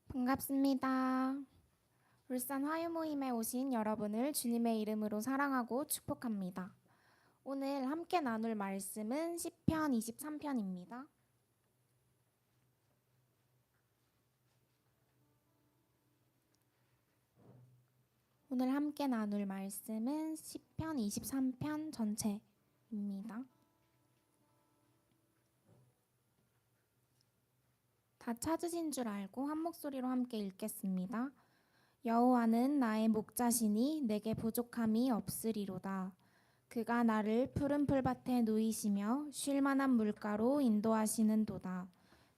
반갑습니다. 울산 화요 모임에 오신 여러분을 주님의 이름으로 사랑하고 축복합니다. 오늘 함께 나눌 말씀은 시편 23편입니다. 오늘 함께 나눌 말씀은 시편 23편 전체입니다. 다 찾으신 줄 알고 한 목소리로 함께 읽겠습니다. 여호와는 나의 목자시니 내게 부족함이 없으리로다. 그가 나를 푸른 풀밭에 누이시며 쉴 만한 물가로 인도하시는도다.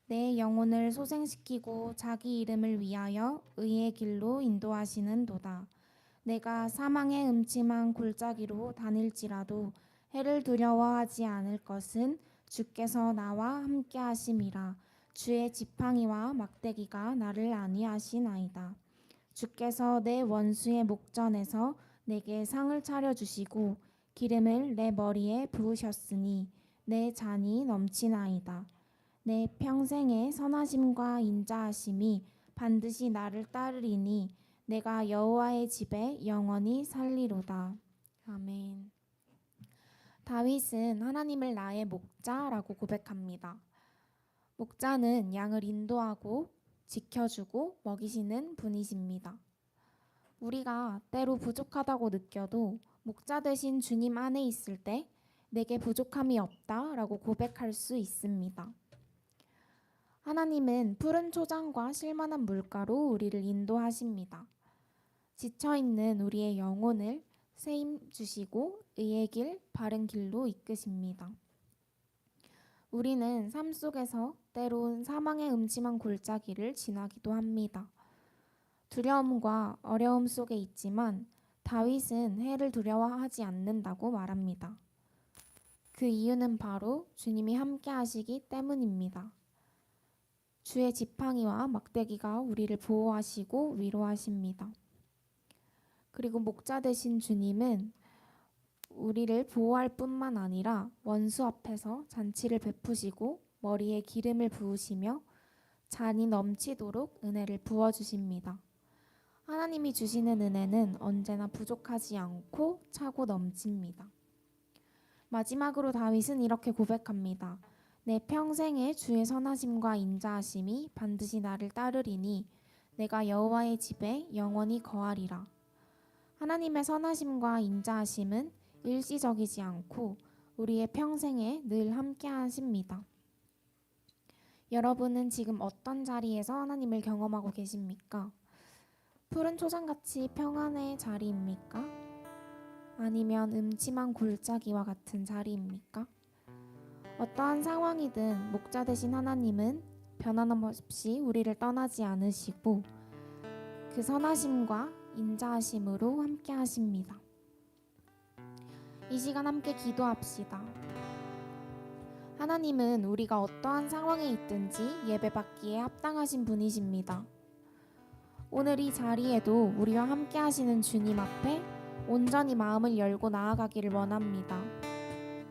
내 영혼을 소생시키고 자기 이름을 위하여 의의 길로 인도하시는도다. 내가 사망의 음침한 골짜기로 다닐지라도 해를 두려워하지 않을 것은 주께서 나와 함께 하심이라. 주의 지팡이와 막대기가 나를 안위하시나이다. 주께서 내 원수의 목전에서 내게 상을 차려주시고 기름을 내 머리에 부으셨으니 내 잔이 넘치나이다. 내 평생의 선하심과 인자하심이 반드시 나를 따르리니 내가 여호와의 집에 영원히 살리로다. 아멘. 다윗은 하나님을 나의 목자라고 고백합니다. 목자는 양을 인도하고 지켜주고 먹이시는 분이십니다. 우리가 때로 부족하다고 느껴도 목자 되신 주님 안에 있을 때 내게 부족함이 없다라고 고백할 수 있습니다. 하나님은 푸른 초장과 쉴만한 물가로 우리를 인도하십니다. 지쳐있는 우리의 영혼을 세임 주시고 의의 길, 바른 길로 이끄십니다. 우리는 삶 속에서 때론 사망의 음침한 골짜기를 지나기도 합니다. 두려움과 어려움 속에 있지만 다윗은 해를 두려워하지 않는다고 말합니다. 그 이유는 바로 주님이 함께 하시기 때문입니다. 주의 지팡이와 막대기가 우리를 보호하시고 위로하십니다. 그리고 목자 되신 주님은 우리를 보호할 뿐만 아니라 원수 앞에서 잔치를 베푸시고 머리에 기름을 부으시며 잔이 넘치도록 은혜를 부어주십니다. 하나님이 주시는 은혜는 언제나 부족하지 않고 차고 넘칩니다. 마지막으로 다윗은 이렇게 고백합니다. 내 평생에 주의 선하심과 인자하심이 반드시 나를 따르리니 내가 여호와의 집에 영원히 거하리라. 하나님의 선하심과 인자하심은 일시적이지 않고 우리의 평생에 늘 함께 하십니다. 여러분은 지금 어떤 자리에서 하나님을 경험하고 계십니까? 푸른 초장같이 평안의 자리입니까? 아니면 음침한 골짜기와 같은 자리입니까? 어떠한 상황이든 목자 되신 하나님은 변함없이 우리를 떠나지 않으시고 그 선하심과 인자하심으로 함께 하십니다. 이 시간 함께 기도합시다. 하나님은 우리가 어떠한 상황에 있든지 예배받기에 합당하신 분이십니다. 오늘 이 자리에도 우리와 함께 하시는 주님 앞에 온전히 마음을 열고 나아가기를 원합니다.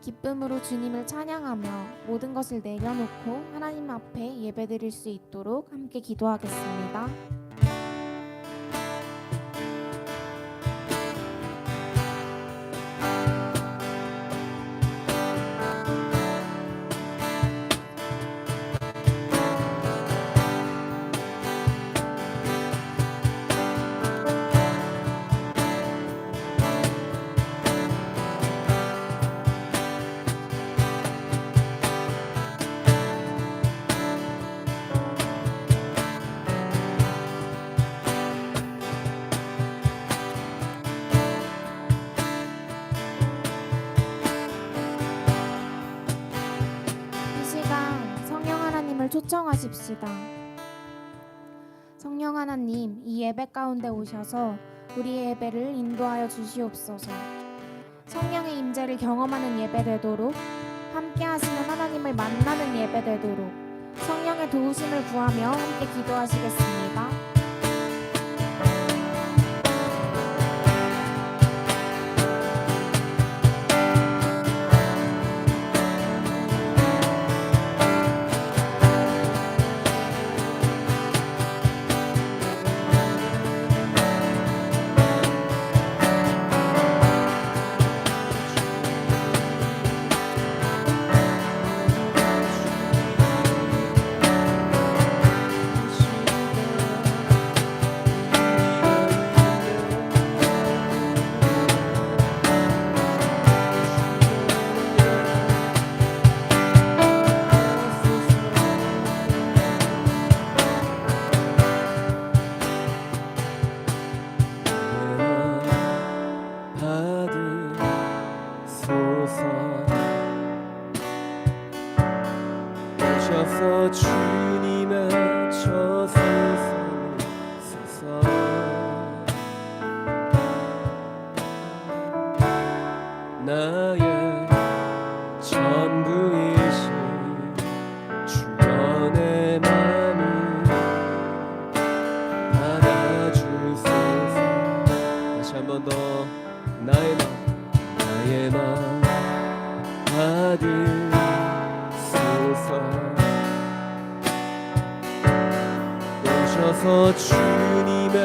기쁨으로 주님을 찬양하며 모든 것을 내려놓고 하나님 앞에 예배드릴 수 있도록 함께 기도하겠습니다. 초청하십시다. 성령 하나님, 이 예배 가운데 오셔서 우리의 예배를 인도하여 주시옵소서. 성령의 임재를 경험하는 예배 되도록, 함께 하시는 하나님을 만나는 예배 되도록 성령의 도우심을 구하며 함께 기도하시겠습니다. 주님의 저소선을 쓰소서 나의 전부이신 주여 내 맘을 받아주소서 다시 한 번 더 나의 맘 받으소서 오셔서 주님의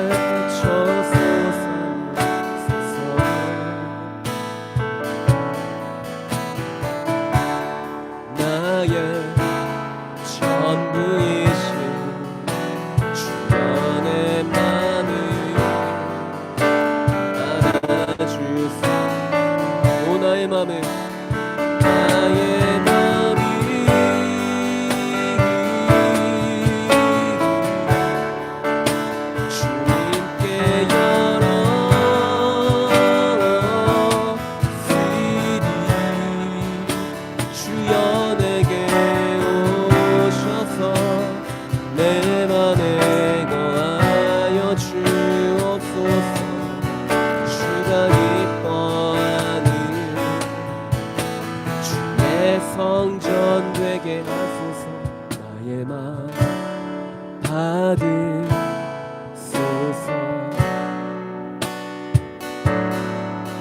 저소선 나의 전부이신 주여 내 맘을 알아주소 오 나의 맘을 주님께 열어드리 주여 내게 오셔서 내 맘에 거하여 주옵소서 주가 기뻐하는 주의 성전 되게 하소서 나의 맘 받으소서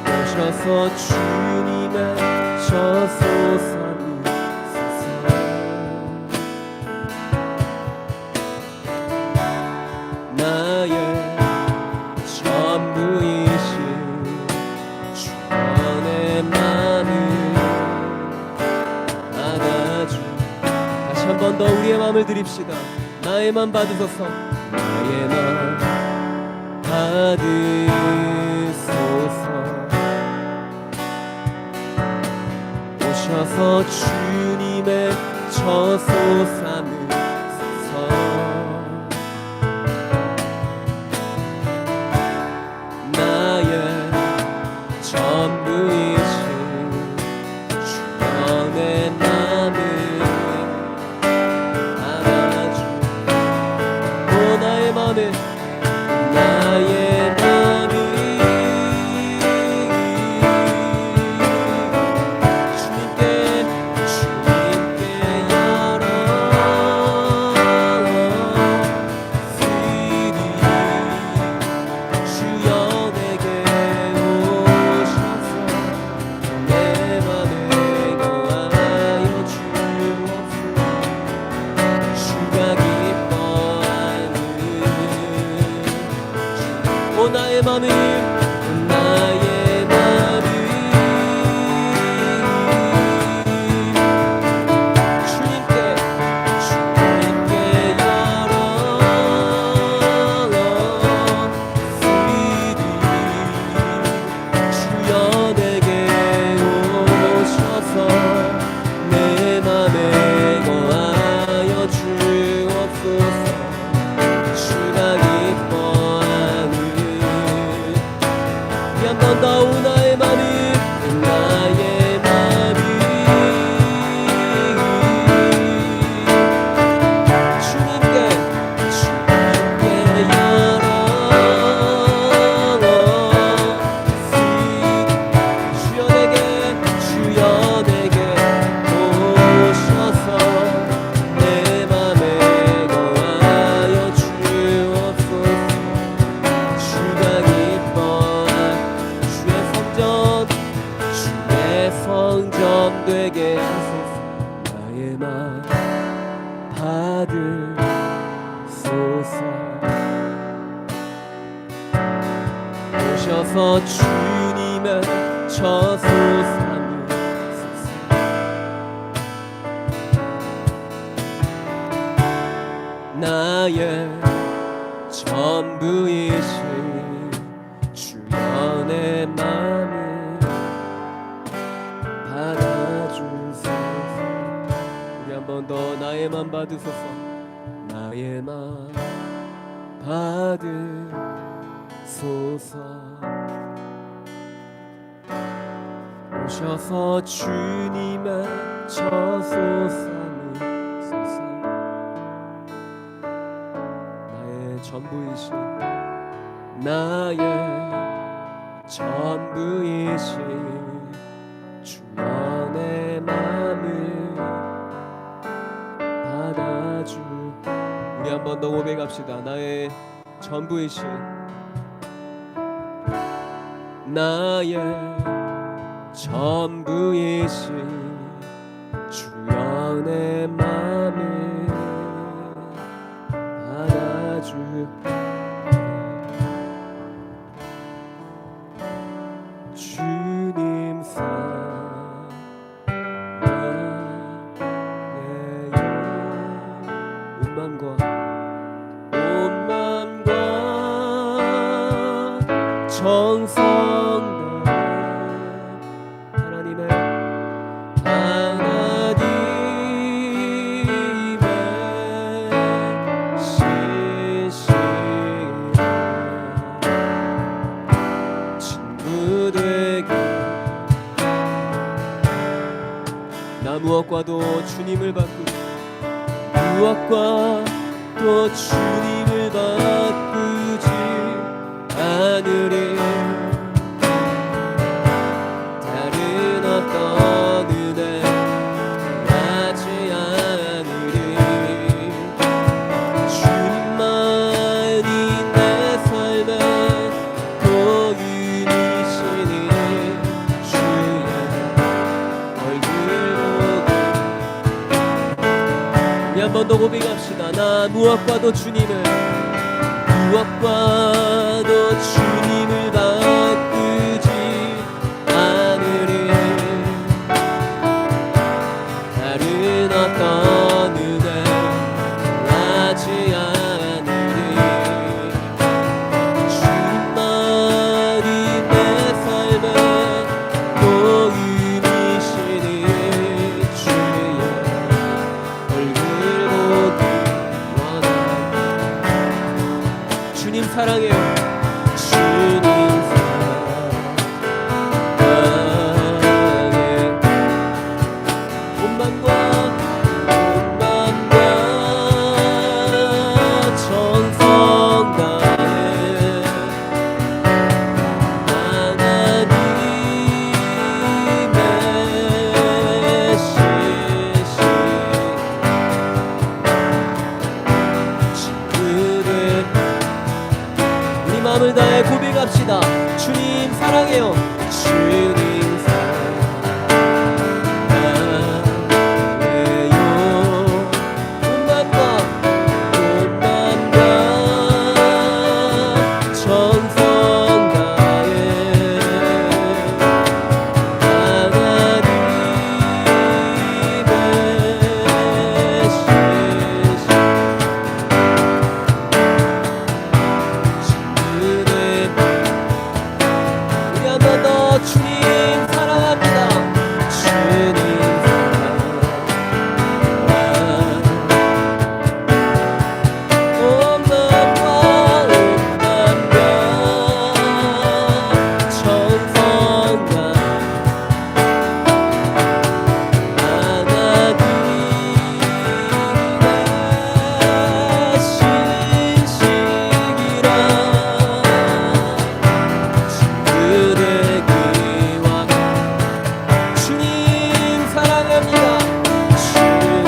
오셔서 주님의 저소선을 쓰소서 나의 전부이신 주여 내 맘을 안아주 다시 한 번 더 우리의 마음을 드립시다 나의 맘 받으소서 나의 맘 받으소서 오셔서 주님의 저소산을 쓰소서 나의 전부이신 주여 내 맘을 안아주 오 나의 맘을 나의 맘을 주님께 열어드리 주여 내게 오셔서 내 맘에 거하여 주옵소서 주가 기뻐하는 오 나의 맘을 주님께 열어드리 주여 내게 오셔서 내 맘에 거하여 주옵소서 주가 기뻐하는 한 번 더 오 나의 맘이 나의 맘이 주님께 열어드리 주여 내게 오셔서 내 맘에 거하여 주옵소서 주가 기뻐한 주의 성전 되게 하소서 나의 맘 받으소서 오셔서 주님의 저소산을 쓰소서 나의 전부이신 주여 내 맘을 받아주소서 우리 한 번 더 나의 맘 받으소서 나의 맘 받으소서 오셔서 주님의 저소산을 쓰소서 전부이신 나의 전부이신 주여 내 맘을 받아주. 우리 한 번 더 고백합시다. 나의 전부이신 나의 전부이신 주여 내 맘을 받아주. 주님 사랑해요. 온 맘과 정성 하나님의 친구 되기. 나 무엇과도 주님을 바꾸지, 무엇과도 주님을 바꾸지 않으리. 다른 어떤 은혜 하지 않으리. 주님만이 내 삶의 도윤이시니 주의 얼굴 보고. 우리 한 번 더 고백합시다. 나 무엇과도 주님을 바꾸지 않으리. 다른 어떤 은혜 하지 않으리. 주님만이 내 삶의 도윤이시니 주의 얼굴 보기 원하네. 주님 사랑해요. 주님 사랑해. 온 맘과 정성 다해 하나님의 신실 친구들. 우리 마음을 다해 고백합시다. 주님 사랑해요. 주님 사랑해요. 온 맘과 정성 다해 하나님의 신실 친구들. 우리 한 번 더 주님 사랑합니다. 주님 사랑합니다. 온 맘과 정성 다해 하나님의 신실이라 친구되기와. 주님 사랑합니다. 주님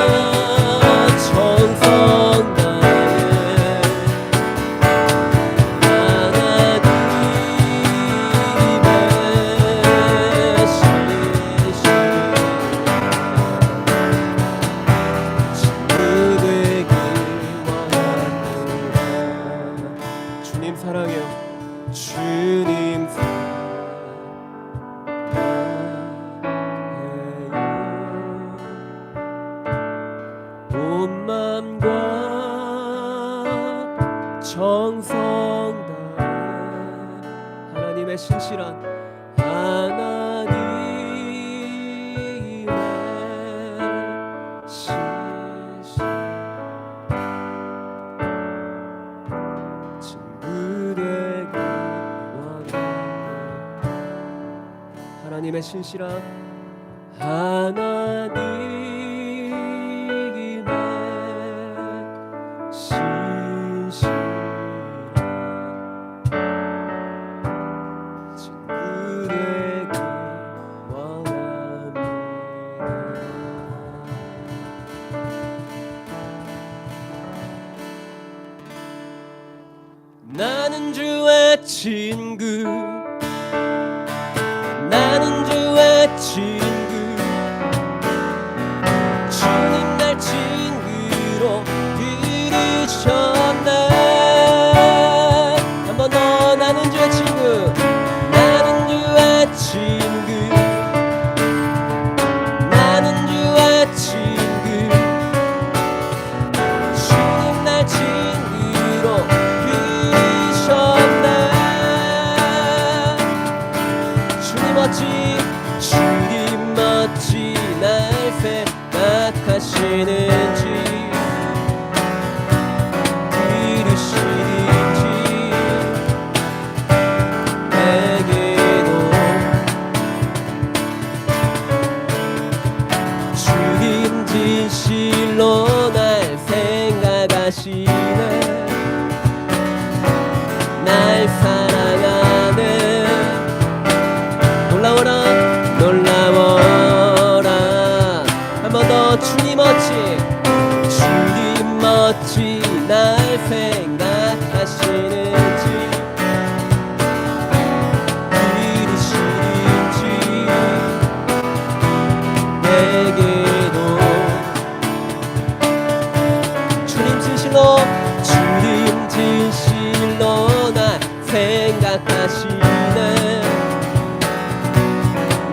온맘과 정성 다해 하나님의 신실 친구되기 원하노라. 주님 사랑해요. 주님 사랑해요. 온 맘과 정성 다해 하나님의 신실한 하나님의 신실 친구 되기 원하네. 하나님의 신실함 하나님의 신실함 친구되기 원합니다. 나는 주의 친구 나는 주의 친구 주님 날 친구로 부르셨네 한 번 더 나는 주의 친구 나는 주의 친구 나는 주의 친구 주님 날 친구로 부르셨네 주님 어찌 날 생각하시는지 들으시는지 내게도 주님 진실로 날 생각하시네 날 사랑하네 놀라워라 놀라워라 한 번 더 주님 어찌 날 생각하시는지 들으시는지 내게도 주님 진실로 날 생각하시네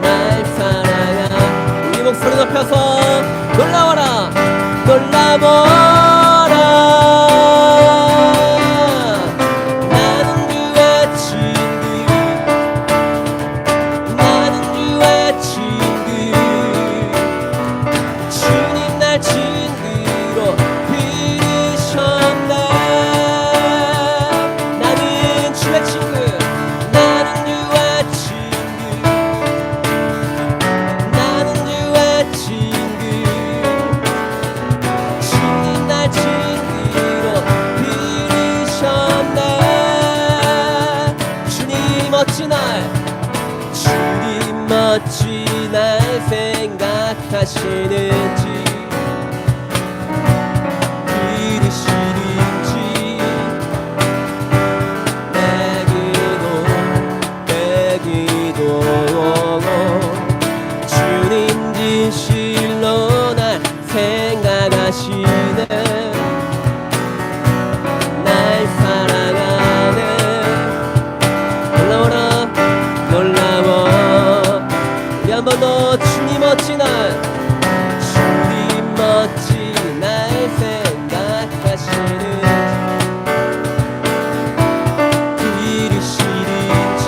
날 사랑하 우리 목소리 높여서 놀라워라 놀라워라 나는 주의 친구 나는 주의 친구 주님 날 친구로 부르셨네 나는 주의 친구 나는 주의 친구 나는 주의 친구 주님 날 친구로 부르셨네 주님 어찌 날 생각하시는지 들으시는지 내기도 주님 진실로 날 생각하시네 날 사랑하네 놀라워라 놀라워 우리 한 번 더 주님 어찌 날 생각하시는지 들으시는지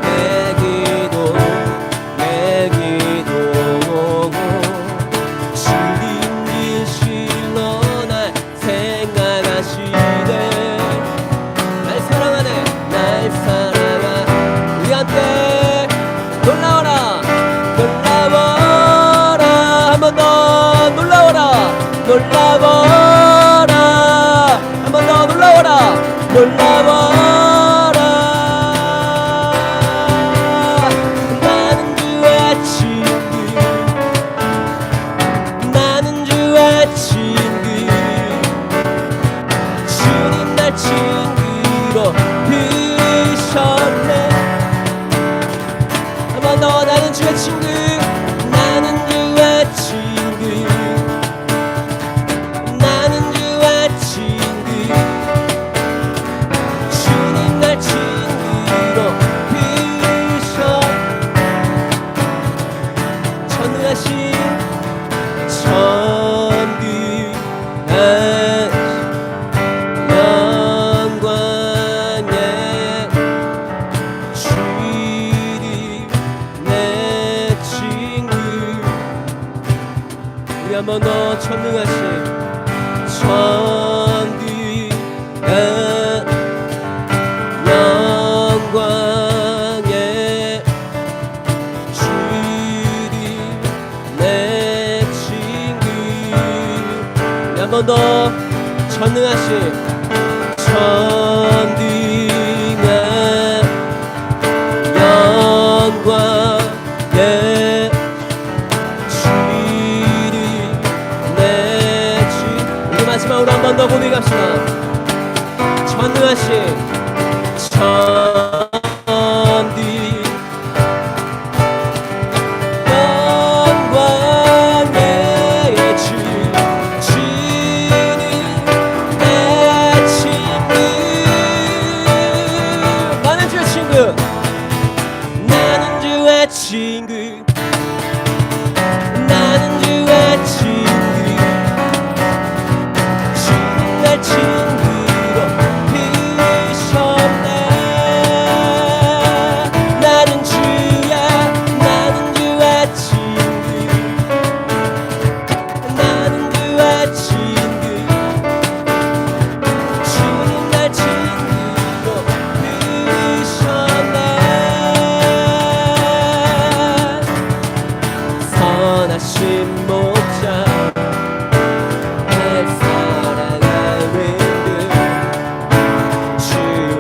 내기도 주님 진실로 날 생각하시네 날 사랑하네 날 사랑하 우리 함께 놀라워라 놀라워라 한 번 더 놀라워라 놀라워라 한 번 더 놀라워라 놀라워라 나는 주의 친구 나는 주의 친구 주님 날 친구로 부르셨네 한 번 더 나는 주의 친구 나는 주의 친구 나는 주의 친구 주님 날 친구로 부르셔 전능하신 영광의 주님 내 친구 우리 한 번 더 전능하신 영광의 번 더 전능하신 전능한 영광 내 주리 내 주. 우리 마지막으로 한 번 더 고백합시다. 전능하신 전능 영광 내 주 주님 내 친구 나는 주의 친구 나는 주의 친구 나는 주의 친구 주님 날 친구로 부르셨네 나는 주의 친구 나는 주의 친구 주님 날 친구로 부르셨네 선하신 목자 날 사랑하는 듯 주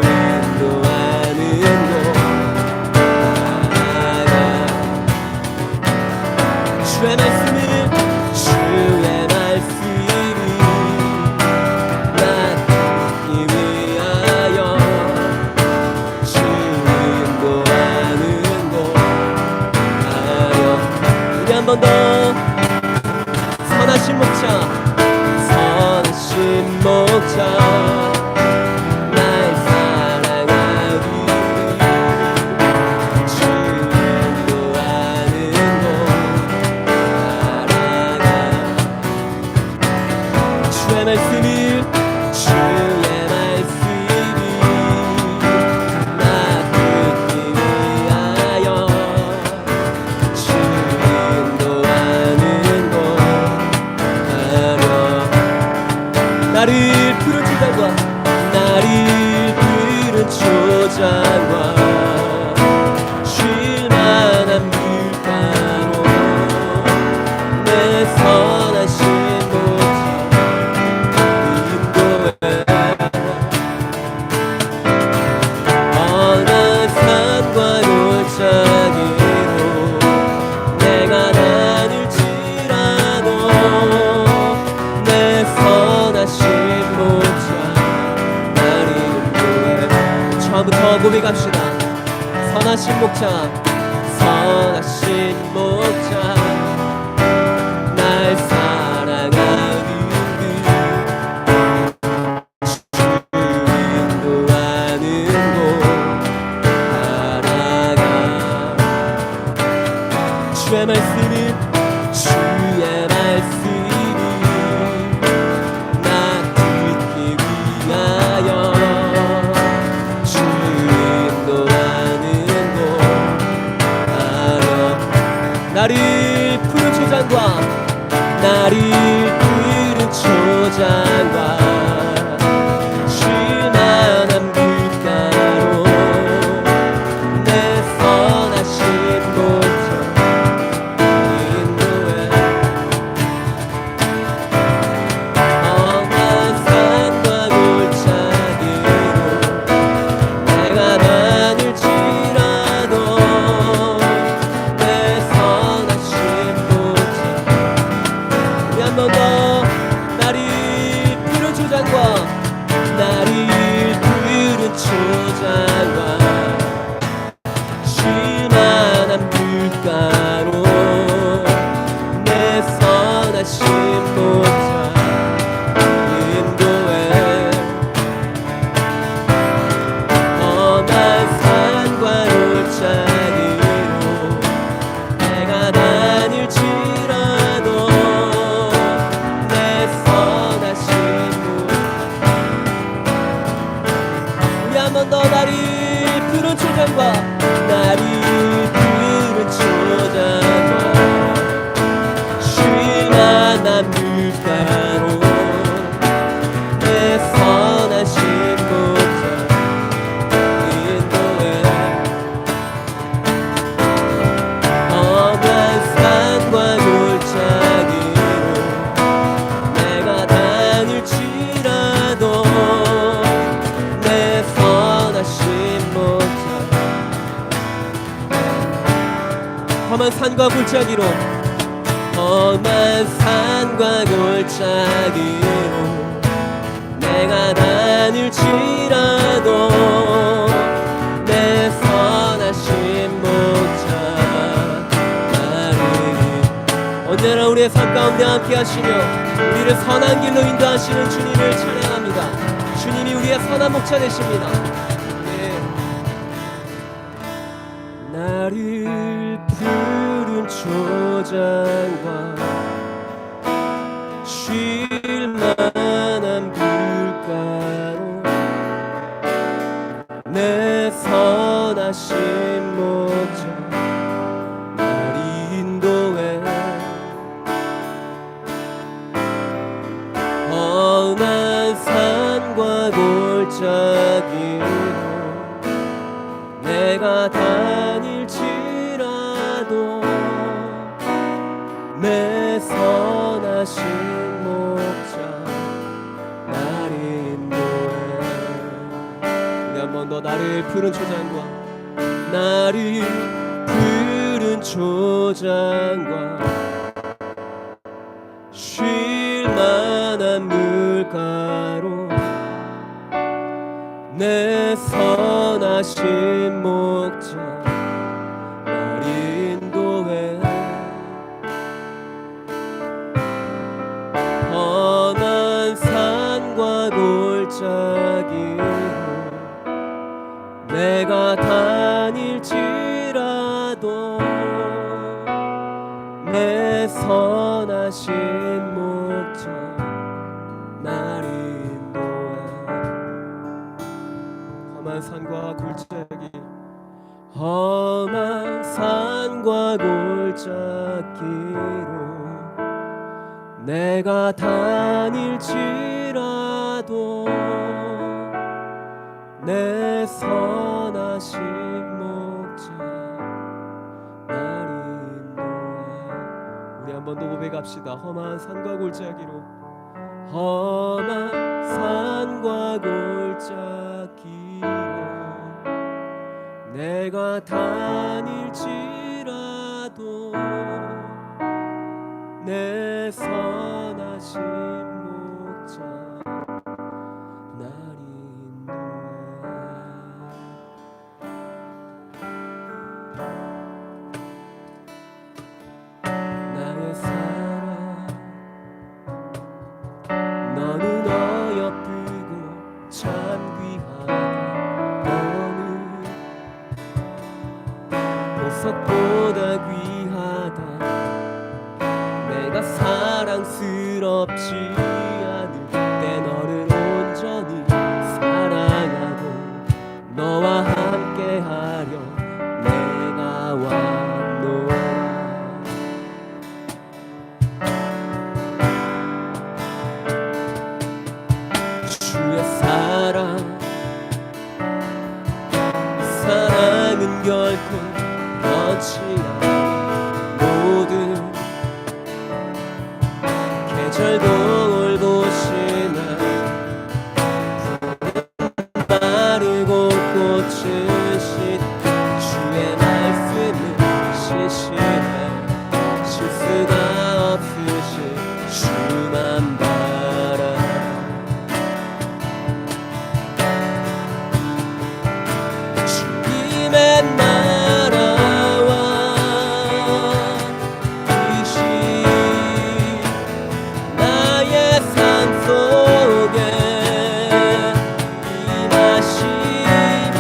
인도하는 곳 나아가 주의 말씀이 나 듣기 위하여 주 인도하는 곳 하여 우리 한 번 더 선하신 목자 날 사랑하리 주 인도하는 곳 알아가 주의 말씀이 나 듣기 위하여 주 인도하는 곳 하려 나를 푸른 초장과 나를 푸른 초장과 쉴만한 물가로 내 선하신 목자 인도해 언한 산과 골짜기로 내가 다닐지라도 내 선하신 목자 나를 인도해 처음부터 고백합시다. 선하신 목자 선하신 목자 날 사랑하는 주 인도하는 곳 알아가 주의 말씀이 나 듣기 위하여 주 인도하는 곳 하려 나를 푸른 초장과 나를 푸른 초장과 쉴만한 물가로 내 선하신 목자 인도해 험한 산과 골짜기로 내가 다닐지라도 내 선하신 목자 우리 한 번 더 나를 푸른 초장과 나를 푸른 초장과 쉴만한 물가로 내 선하신 목자 인도해 험한 산과 골짜기로 내가 다닐지라도 내 선하신 목자 우리 한 번 더 나를 푸른 초장과 나를 푸른 초장과 쉴만한 물가로 내 선하신 목자 인도해 험한 산과 골짜기로 내가 다 목자 험한 산과 골짜기로 험한 산과 골짜기로 내가 다닐지라도 내 선하신 목자 나를 언제나 우리의 삶 가운데 함께 하시며 우리를 선한 길로 인도하시는 주님을 찬양합니다. 주님이 우리의 선한 목자 되십니다. 나를 푸른 초장과 쉴만한 물가로 내 선하신 목자 날 인도해 험한 산과 골짜기로 내가 다닐지라도 내 선하신 목자 날 인도해 우리 한 번 더 나를 푸른 초장과 나를 푸른 초장과 쉴만한 물가로 내 선하신 목자 날 인도해 험한 산과 골짜기로 내가 다닐지라도 내 선하신 목자 날 인도해 험한 산과 골짜기 험한 산과 골짜기로 내가 다닐지라도 내 선하신 목자 날 인도해 우리 한 번 더 고백합시다. 험한 산과 골짜기로 험한 산과 골짜기로 내가 다닐지라도 내 선하신 목자 날 인도해 나의 사랑 너는 어여쁘고 참 귀하다 보석보다 귀하다 내가 사랑스럽지 않을 때 너를 온전히 사랑하고 너와 함께하려 내가 왔노라 주의 사랑은 결코 변치 않아 모든 계절도 올곧이나 마르고 꽃은 씻고 주의 말씀은 신실해 실수가 없으신 주만 바라 주님의 나라와 이시 나의 삶 속에 임하시며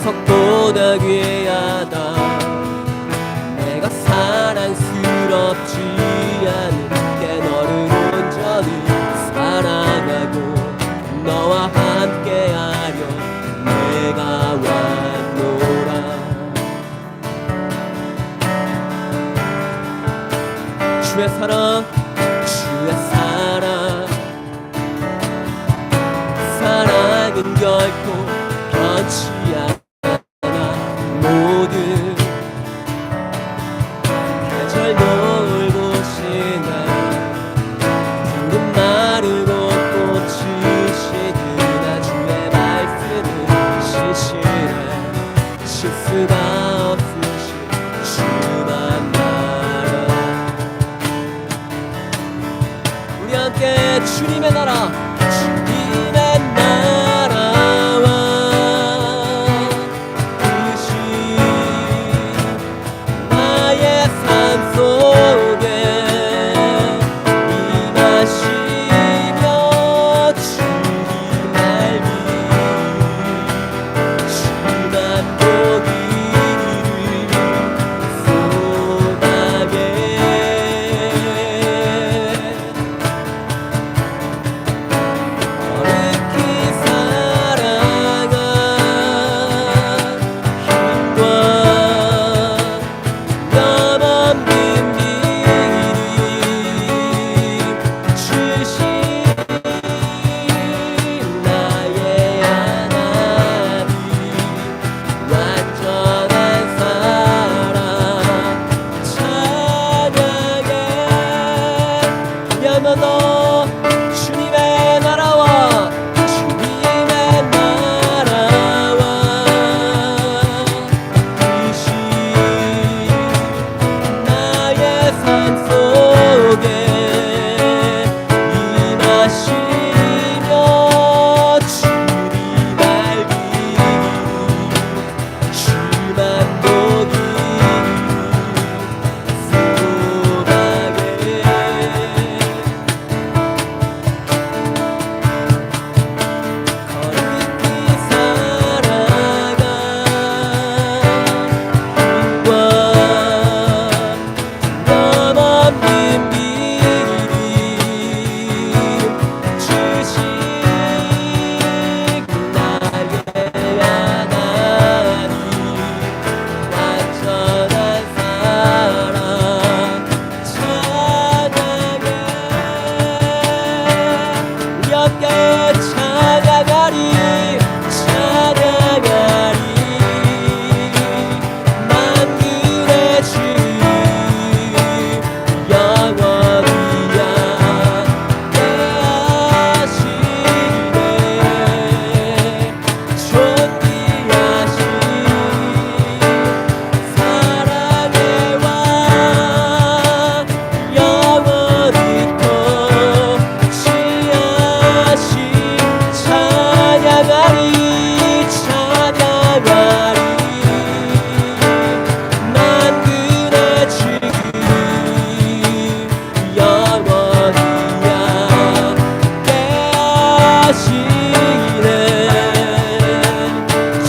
보석보다 귀하다. 내가 사랑스럽지 않을게 너를 온전히 사랑하고 너와 함께하려 내가 왔노라. 주의 사랑 주의 사랑 사랑은 결코 변치 않아. 모든 계절 노을 보시나 푸른 마르고 꽃이 시드나 주의 말씀은 신실해 실수가 없으신 주만 나라. 우리 함께 주님의 나라 주님의 나라와 뜻이 나의 삶 속에 임하시며 주님 알미 주만 보기를 소망해. 어렵게 살아간 힘과 넘어진 미리 주신 나의 하나님 완전한 사랑 찬양해. 우리 한 번 더 주님의 나라와 주님의 나라와 뜻이 나의 삶 속에 임하시며 주님 알기를 주만 보기를 소망해. 거룩히 살아가 힘과 넘어진 미리 주신 나의 하나님 완전한 사랑 찬양해. 우리 함께 찬양하리 찬양하리 만군의 주 영원히 함께하시네. 존귀하신 사랑의 왕 영원히 통치하신 찬양하리 찬양하리 만군의 주 영원히 함께하시네.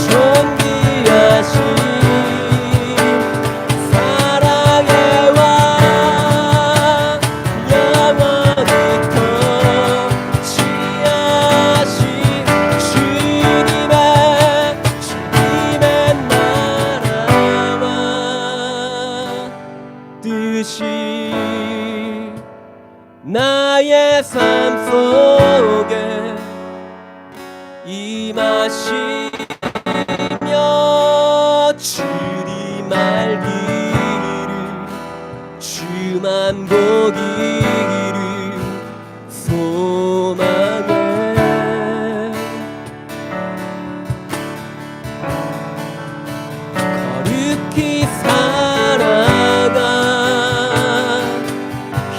존귀하신 사랑의 왕 영원히 통치하신 주님의 나라와 뜻이 나의 삶 속에 임하시며 주님 알기를 주만 보기를 소망해. 거룩히 살아가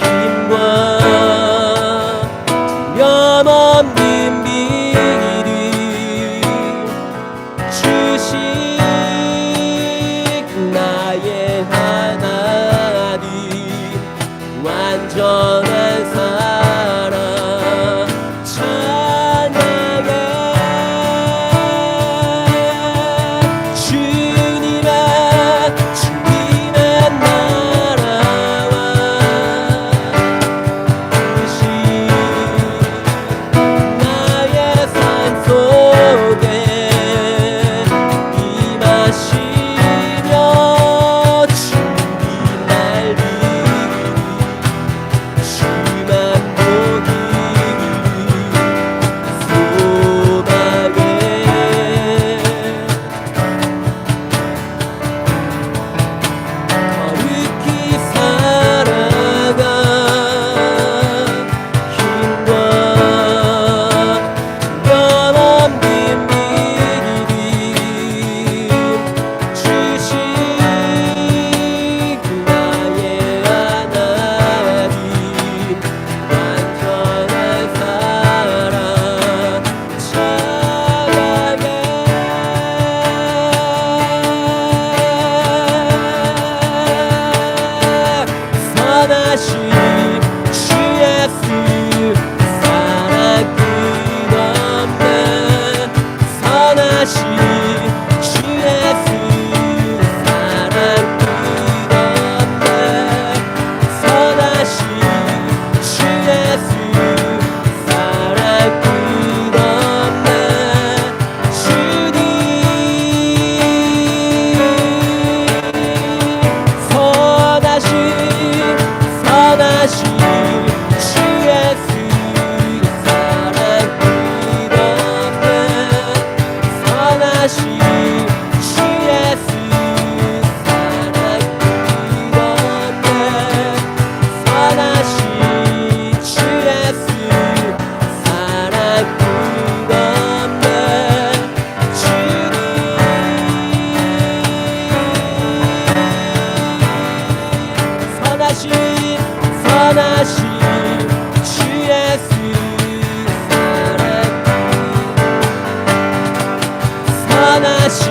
힘과 두려움 미리 주신 나의 하나님 완전한 사랑 찬양해. 선하신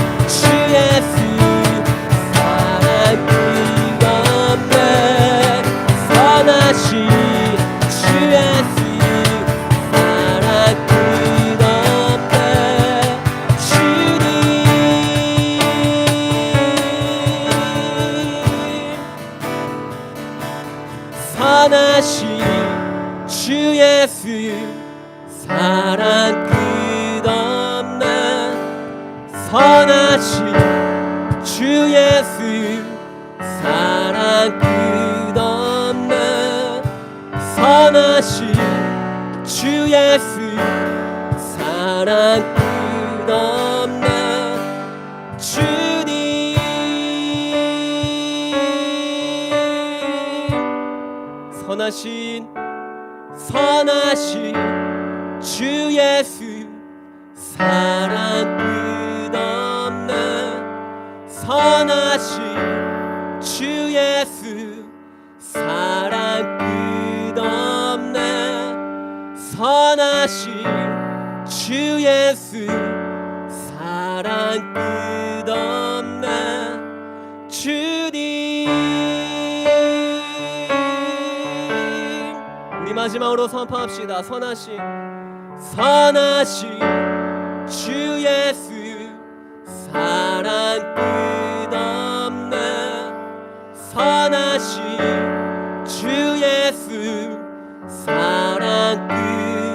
주 예수 사랑 끝없네 선하신 주 예수 사랑 끝없네 주님 선하신 주 예수 사랑 끝없네 선하신 주 예수 사랑 끝없네 선하신 주 예수 사랑 끝없네 주님 선하신 주 예수 사랑 끝없네 선하신 주 예수 사랑 끝없네 선하신 주 예수 사랑 끝없네 주님 우리 마지막으로 선포합시다. 선하신 주 예수 사랑 끝없네 선하신 주 예수 사랑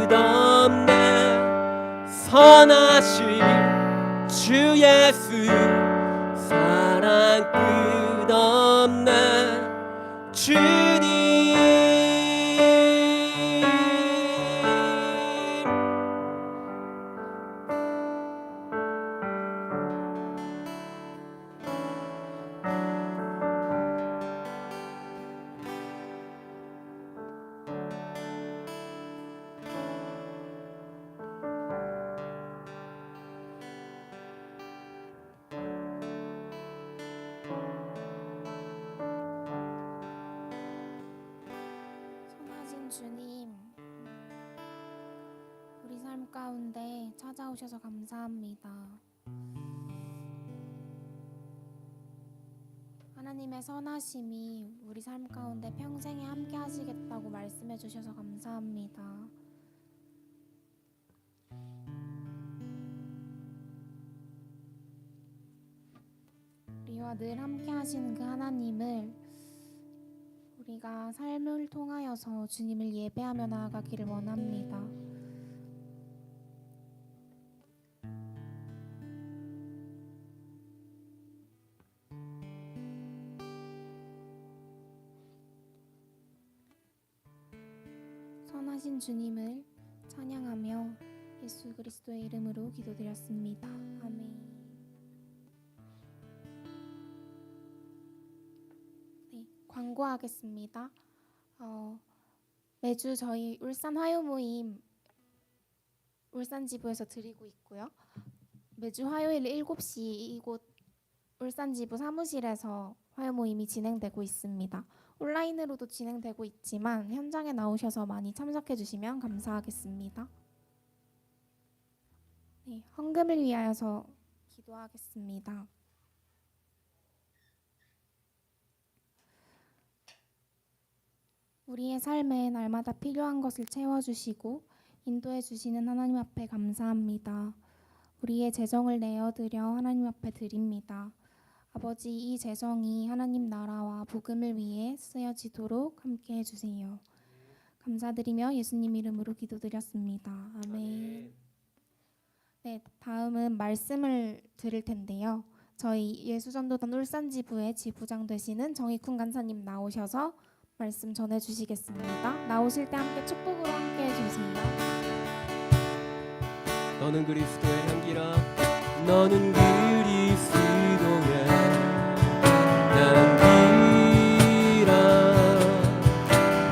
끝없네 선하신 주 예수 사랑 끝없네 주님 선하신 주님, 우리 삶 가운데 찾아오셔서 감사합니다. 하나님의 선하심이 우리 삶 가운데 평생에 함께 하시겠다고 말씀해 주셔서 감사합니다. 우리와 늘 함께 하시는 그 하나님을 우리가 삶을 통하여서 주님을 예배하며 나아가기를 원합니다. 선하신 주님을 찬양하며 예수 그리스도의 이름으로 기도드렸습니다. 아멘. 네, 광고하겠습니다. 매주 저희 울산 화요 모임 울산 지부에서 드리고 있고요. 매주 화요일 7시 이곳 울산 지부 사무실에서 화요 모임이 진행되고 있습니다. 온라인으로도 진행되고 있지만 현장에 나오셔서 많이 참석해 주시면 감사하겠습니다. 네, 헌금을 위하여서 기도하겠습니다. 우리의 삶에 날마다 필요한 것을 채워주시고 인도해 주시는 하나님 앞에 감사합니다. 우리의 재정을 내어드려 하나님 앞에 드립니다. 아버지, 이 재정이 하나님 나라와 복음을 위해 쓰여지도록 함께 해주세요. 감사드리며 예수님 이름으로 기도드렸습니다. 아멘. 네, 다음은 말씀을 드릴 텐데요. 저희 예수전도단 울산지부의 지부장 되시는 정익훈 간사님 나오셔서 말씀 전해주시겠습니다. 나오실 때 함께 축복으로 함께 해주세요. 너는 그리스도의 향기라 너는 그리스도의 향기라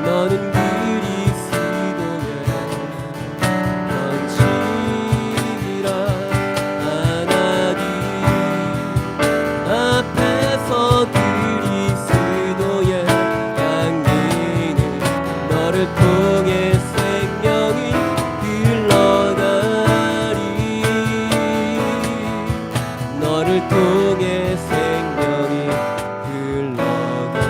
너는 그리스도의 번지기라 하나님 앞에서 그리스도의 향기는 너를 통해 생명이 흘러가리 통해 생명이 흘러가리.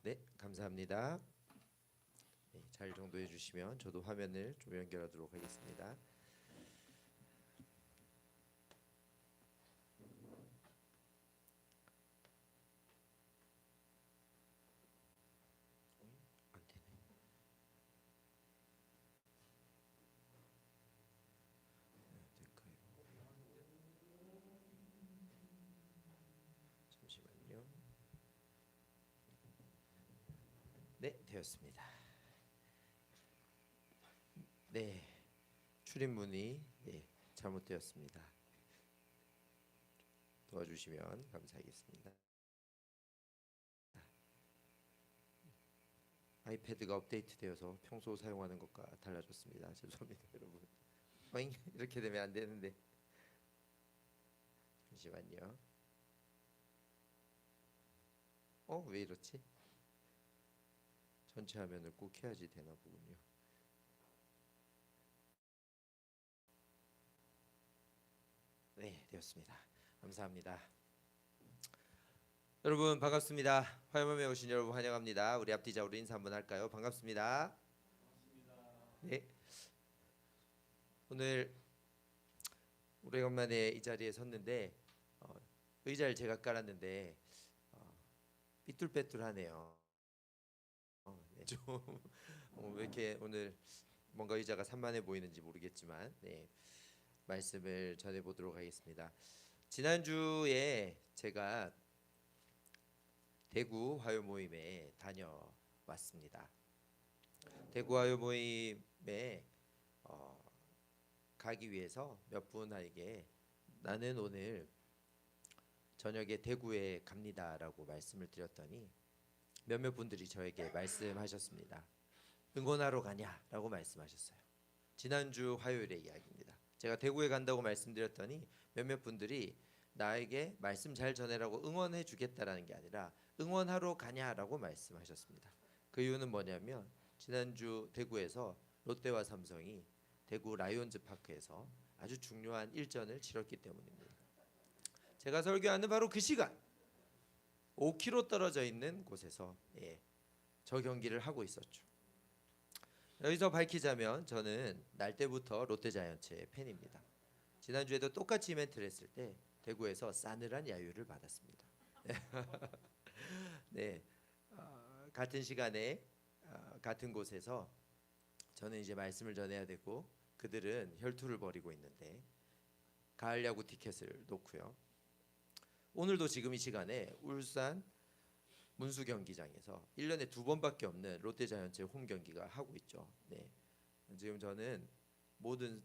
네, 감사합니다. 네, 잘 정도해 주시면 저도 화면을 좀 연결하도록 하겠습니다. 안 되네. 될까요? 잠시만요. 네, 되었습니다. 네, 출입문이 잘못되었습니다. 도와주시면 감사하겠습니다. 아이패드가 업데이트되어서 평소 사용하는 것과 달라졌습니다. 죄송합니다, 여러분. 어잉? 이렇게 되면 안 되는데. 잠시만요. 왜 이렇지? 전체 화면을 꼭 해야지 되나 보군요. 네, 되었습니다. 감사합니다. 여러분 반갑습니다. 화요일에 오신 여러분 환영합니다. 우리 앞뒤 좌우로 인사 한번 할까요? 반갑습니다. 네. 오늘 오래간만에 이 자리에 섰는데 의자를 제가 깔았는데 삐뚤빼뚤하네요. 네, 좀왜 이렇게 오늘 뭔가 의자가 산만해 보이는지 모르겠지만 말씀을 전해보도록 하겠습니다. 지난주에 제가 대구 화요 모임에 다녀왔습니다. 대구 화요 모임에 가기 위해서 몇 분에게 나는 오늘 저녁에 대구에 갑니다라고 말씀을 드렸더니 몇몇 분들이 저에게 말씀하셨습니다. 응원하러 가냐라고 말씀하셨어요. 지난주 화요일의 이야기입니다. 제가 대구에 간다고 말씀드렸더니 몇몇 분들이 나에게 말씀 잘 전해라고 응원해 주겠다라는 게 아니라 응원하러 가냐라고 말씀하셨습니다. 그 이유는 뭐냐면 지난주 대구에서 롯데와 삼성이 대구 라이온즈 파크에서 아주 중요한 일전을 치렀기 때문입니다. 제가 설교하는 바로 그 시간 5km 떨어져 있는 곳에서 저 경기를 하고 있었죠. 여기서 밝히자면 저는 날 때부터 롯데자이언츠의 팬입니다. 지난주에도 똑같이 이벤트를 했을 때 대구에서 싸늘한 야유를 받았습니다. 네, 같은 시간에 같은 곳에서 저는 이제 말씀을 전해야 되고 그들은 혈투를 벌이고 있는데 가을 야구 티켓을 놓고요. 오늘도 지금 이 시간에 울산 문수 경기장에서 1년에 2번밖에 없는 롯데자이언츠의 홈 경기가 하고 있죠. 네, 지금 저는 모든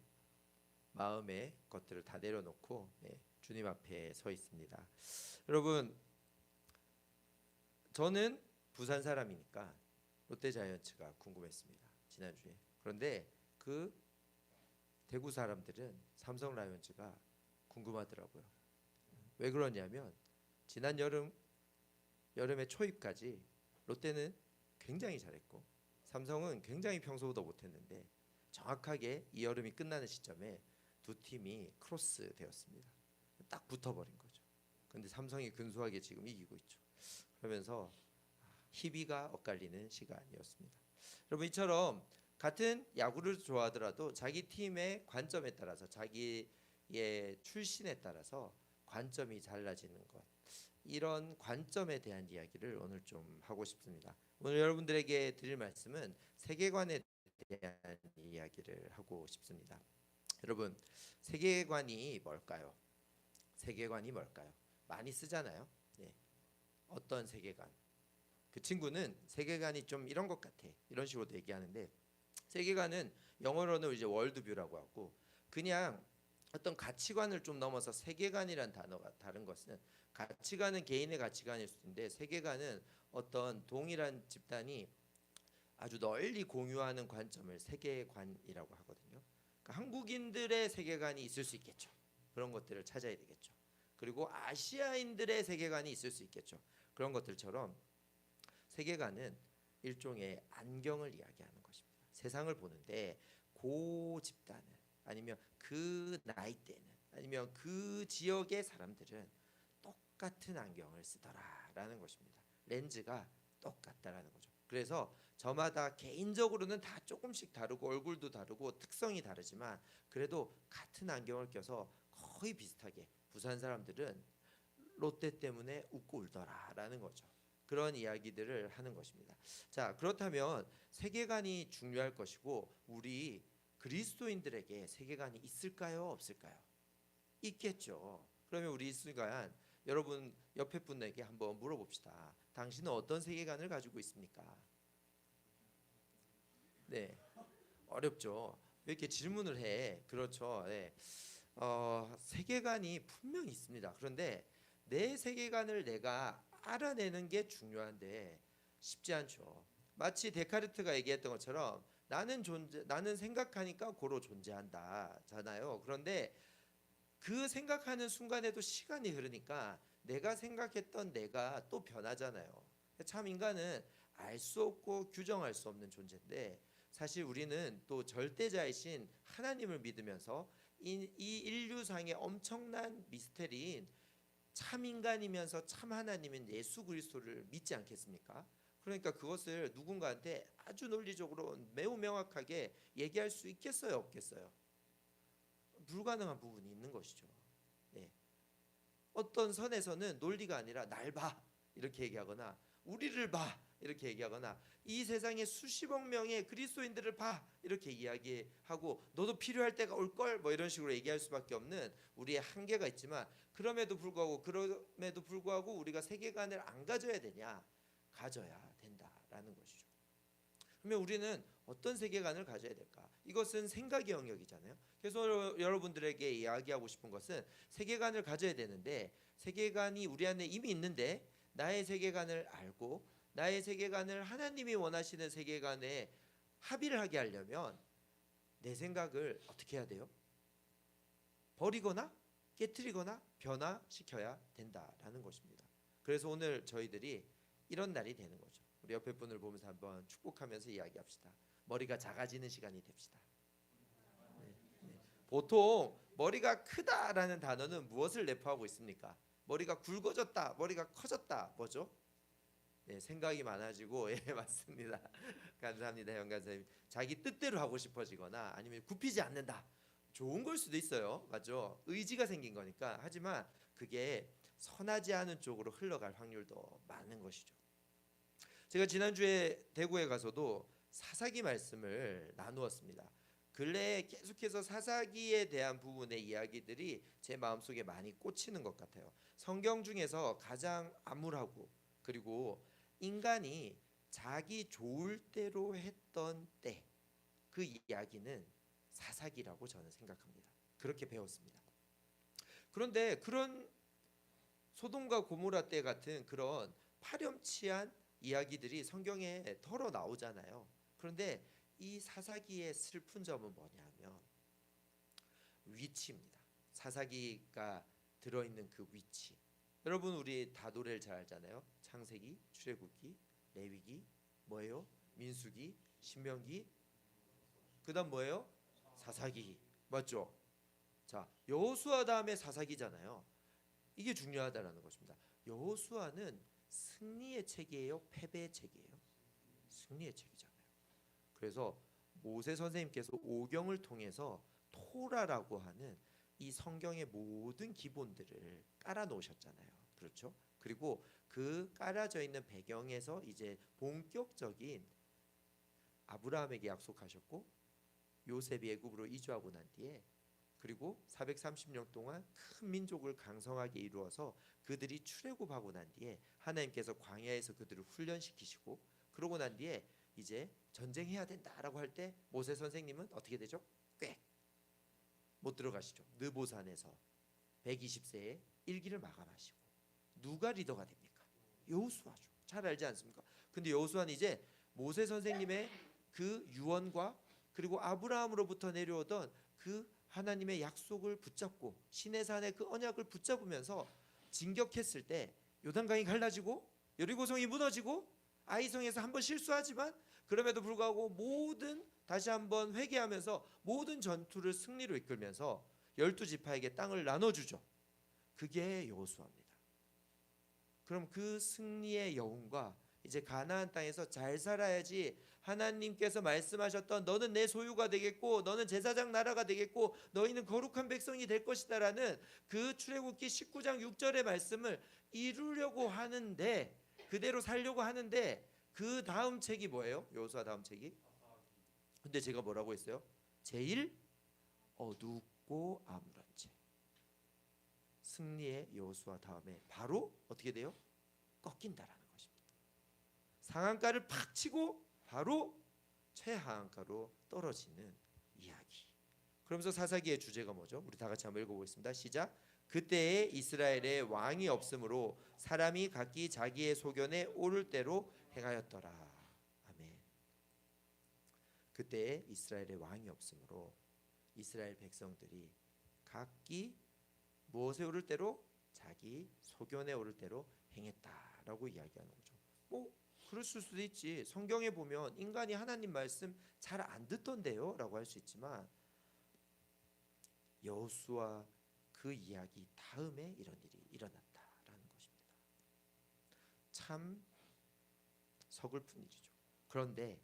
마음의 것들을 다 내려놓고 주님 앞에 서 있습니다. 여러분, 저는 부산 사람이니까 롯데자이언츠가 궁금했습니다. 지난주에. 그런데 그 대구 사람들은 삼성 라이온즈가 궁금하더라고요. 왜 그러냐면 지난 여름의 초입까지 롯데는 굉장히 잘했고 삼성은 굉장히 평소보다 못했는데 정확하게 이 여름이 끝나는 시점에 두 팀이 크로스 되었습니다. 딱 붙어버린 거죠. 근데 삼성이 근소하게 지금 이기고 있죠. 그러면서 희비가 엇갈리는 시간이었습니다. 여러분, 이처럼 같은 야구를 좋아하더라도 자기 팀의 관점에 따라서 자기의 출신에 따라서 관점이 달라지는 것, 이런 관점에 대한 이야기를 오늘 좀 하고 싶습니다. 오늘 여러분들에게 드릴 말씀은 세계관에 대한 이야기를 하고 싶습니다. 여러분, 세계관이 뭘까요? 세계관이 뭘까요? 많이 쓰잖아요. 어떤 세계관? 그 친구는 세계관이 좀 이런 것 같아, 이런 식으로 얘기하는데 세계관은 영어로는 이제 월드뷰라고 하고 그냥 어떤 가치관을 좀 넘어서 세계관이란 단어가 다른 것은 가치관은 개인의 가치관일 수 있는데 세계관은 어떤 동일한 집단이 아주 널리 공유하는 관점을 세계관이라고 하거든요. 그러니까 한국인들의 세계관이 있을 수 있겠죠. 그런 것들을 찾아야 되겠죠. 그리고 아시아인들의 세계관이 있을 수 있겠죠. 그런 것들처럼 세계관은 일종의 안경을 이야기하는 것입니다. 세상을 보는데 그 집단은 아니면 그 나이대는 아니면 그 지역의 사람들은 똑같은 안경을 쓰더라라는 것입니다. 렌즈가 똑같다라는 거죠. 그래서 저마다 개인적으로는 다 조금씩 다르고 얼굴도 다르고 특성이 다르지만 그래도 같은 안경을 껴서 거의 비슷하게 부산 사람들은 롯데 때문에 웃고 울더라라는 거죠. 그런 이야기들을 하는 것입니다. 자, 그렇다면 세계관이 중요할 것이고 우리 그리스도인들에게 세계관이 있을까요? 없을까요? 있겠죠. 그러면 우리 이 순간 여러분 옆에 분에게 한번 물어봅시다. 당신은 어떤 세계관을 가지고 있습니까? 네, 어렵죠. 왜 이렇게 질문을 해? 그렇죠. 네. 세계관이 분명히 있습니다. 그런데 내 세계관을 내가 알아내는 게 중요한데 쉽지 않죠. 마치 데카르트가 얘기했던 것처럼 나는 생각하니까 고로 존재한다잖아요. 그런데 그 생각하는 순간에도 시간이 흐르니까 내가 생각했던 내가 또 변하잖아요. 참 인간은 알 수 없고 규정할 수 없는 존재인데 사실 우리는 또 절대자이신 하나님을 믿으면서 이 인류상의 엄청난 미스테리인 참 인간이면서 참 하나님인 예수 그리스도를 믿지 않겠습니까? 그러니까 그것을 누군가한테 아주 논리적으로 매우 명확하게 얘기할 수 있겠어요, 없겠어요? 불가능한 부분이 있는 것이죠. 네. 어떤 선에서는 논리가 아니라 날 봐 이렇게 얘기하거나 우리를 봐 이렇게 얘기하거나 이 세상에 수십억 명의 그리스도인들을 봐 이렇게 이야기하고 너도 필요할 때가 올 걸 뭐 이런 식으로 얘기할 수밖에 없는 우리의 한계가 있지만 그럼에도 불구하고 우리가 세계관을 안 가져야 되냐? 가져야 된다라는 것이죠. 그러면 우리는 어떤 세계관을 가져야 될까? 이것은 생각의 영역이잖아요. 그래서 여러분들에게 이야기하고 싶은 것은 세계관을 가져야 되는데 세계관이 우리 안에 이미 있는데 나의 세계관을 알고 나의 세계관을 하나님이 원하시는 세계관에 합의를 하게 하려면 내 생각을 어떻게 해야 돼요? 버리거나 깨트리거나 변화시켜야 된다라는 것입니다. 그래서 오늘 저희들이 이런 날이 되는 거죠. 우리 옆에 분을 보면서 한번 축복하면서 이야기합시다. 머리가 작아지는 시간이 됩시다. 네, 네. 보통 머리가 크다라는 단어는 무엇을 내포하고 있습니까? 머리가 굵어졌다, 머리가 커졌다, 뭐죠? 네, 생각이 많아지고 예 맞습니다. 감사합니다, 형 간사님. 자기 뜻대로 하고 싶어지거나 아니면 굽히지 않는다. 좋은 걸 수도 있어요, 맞죠? 의지가 생긴 거니까. 하지만 그게 선하지 않은 쪽으로 흘러갈 확률도 많은 것이죠. 제가 지난주에 대구에 가서도 사사기 말씀을 나누었습니다. 근래에 계속해서 사사기에 대한 부분의 이야기들이 제 마음속에 많이 꽂히는 것 같아요. 성경 중에서 가장 암울하고 그리고 인간이 자기 좋을 대로 했던 때 그 이야기는 사사기라고 저는 생각합니다. 그렇게 배웠습니다. 그런데 그런 소돔과 고모라 때 같은 그런 파렴치한 이야기들이 성경에 덜어 나오잖아요. 그런데 이 사사기의 슬픈 점은 뭐냐면 위치입니다. 사사기가 들어있는 그 위치. 여러분 우리 다 노래를 잘 알잖아요. 창세기, 출애굽기, 레위기, 뭐예요? 민수기, 신명기, 그다음 뭐예요? 사사기. 맞죠? 자, 여호수아 다음에 사사기잖아요. 이게 중요하다라는 것입니다. 여호수아는 승리의 책이에요, 패배의 책이에요? 승리의 책이잖아요. 그래서 모세 선생님께서 오경을 통해서 토라라고 하는 이 성경의 모든 기본들을 깔아 놓으셨잖아요. 그렇죠? 그리고 그 깔아져 있는 배경에서 이제 본격적인 아브라함에게 약속하셨고 요셉이 애굽으로 이주하고 난 뒤에 그리고 430년 동안 큰 민족을 강성하게 이루어서 그들이 출애굽하고 난 뒤에 하나님께서 광야에서 그들을 훈련시키시고 그러고 난 뒤에 이제 전쟁해야 된다라고 할 때 모세 선생님은 어떻게 되죠? 꽥 못 들어가시죠. 느보산에서 120세에 일기를 마감하시고 누가 리더가 됩니까? 여호수아죠. 잘 알지 않습니까? 근데 여호수아는 이제 모세 선생님의 그 유언과 그리고 아브라함으로부터 내려오던 그 하나님의 약속을 붙잡고 시내산의 그 언약을 붙잡으면서 진격했을 때 요단강이 갈라지고 여리고성이 무너지고 아이성에서 한번 실수하지만 그럼에도 불구하고 다시 한번 회개하면서 모든 전투를 승리로 이끌면서 12지파에게 땅을 나눠주죠. 그게 여호수아입니다. 그럼 그 승리의 여운과 이제 가나안 땅에서 잘 살아야지 하나님께서 말씀하셨던 너는 내 소유가 되겠고 너는 제사장 나라가 되겠고 너희는 거룩한 백성이 될 것이다라는 그 출애굽기 19장 6절의 말씀을 이루려고 하는데, 그대로 살려고 하는데, 그 다음 책이 뭐예요? 여호수아 다음 책이? 근데 제가 뭐라고 했어요? 제일 어둡고 암울한 책. 승리의 여호수아 다음에 바로 어떻게 돼요? 꺾인다라는 것입니다. 상한가를 팍 치고 바로 최하한가로 떨어지는 이야기. 그러면서 사사기의 주제가 뭐죠? 우리 다 같이 한번 읽어보겠습니다. 시작. 그때에 이스라엘에 왕이 없으므로 사람이 각기 자기의 소견에 오를 대로 행하였더라. 아멘. 그때에 이스라엘에 왕이 없으므로 이스라엘 백성들이 각기 무엇에 오를 대로? 자기 소견에 오를 대로 행했다라고 이야기하는 거죠. 그랬을 수도 있지. 성경에 보면 인간이 하나님 말씀 잘 안 듣던데요 라고 할 수 있지만, 여호수아 그 이야기 다음에 이런 일이 일어났다라는 것입니다. 참 서글픈 일이죠. 그런데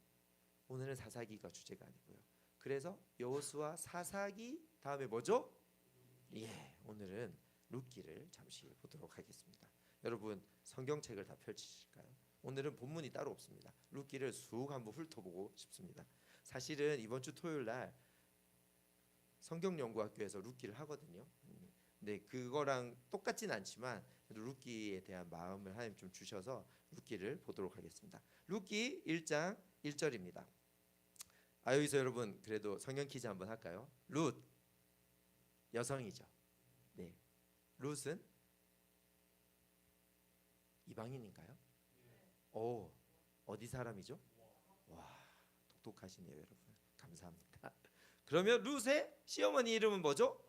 오늘은 사사기가 주제가 아니고요. 그래서 여호수아 사사기 다음에 뭐죠? 오늘은 룻기를 잠시 보도록 하겠습니다. 여러분 성경책을 다 펼치실까요? 오늘은 본문이 따로 없습니다. 룻기를 쑥 한번 훑어보고 싶습니다. 사실은 이번 주 토요일 날 성경연구학교에서 룻기를 하거든요. 근데 그거랑 똑같진 않지만 룻기에 대한 마음을 하나님 좀 주셔서 룻기를 보도록 하겠습니다. 룻기 1장 1절입니다. 여기서 여러분 그래도 성경 퀴즈 한번 할까요? 룻 여성이죠. 네. 룻은 이방인인가요? 어디 사람이죠? 와, 똑똑하시네요, 여러분. 감사합니다. 그러면 룻의 시어머니 이름은 뭐죠?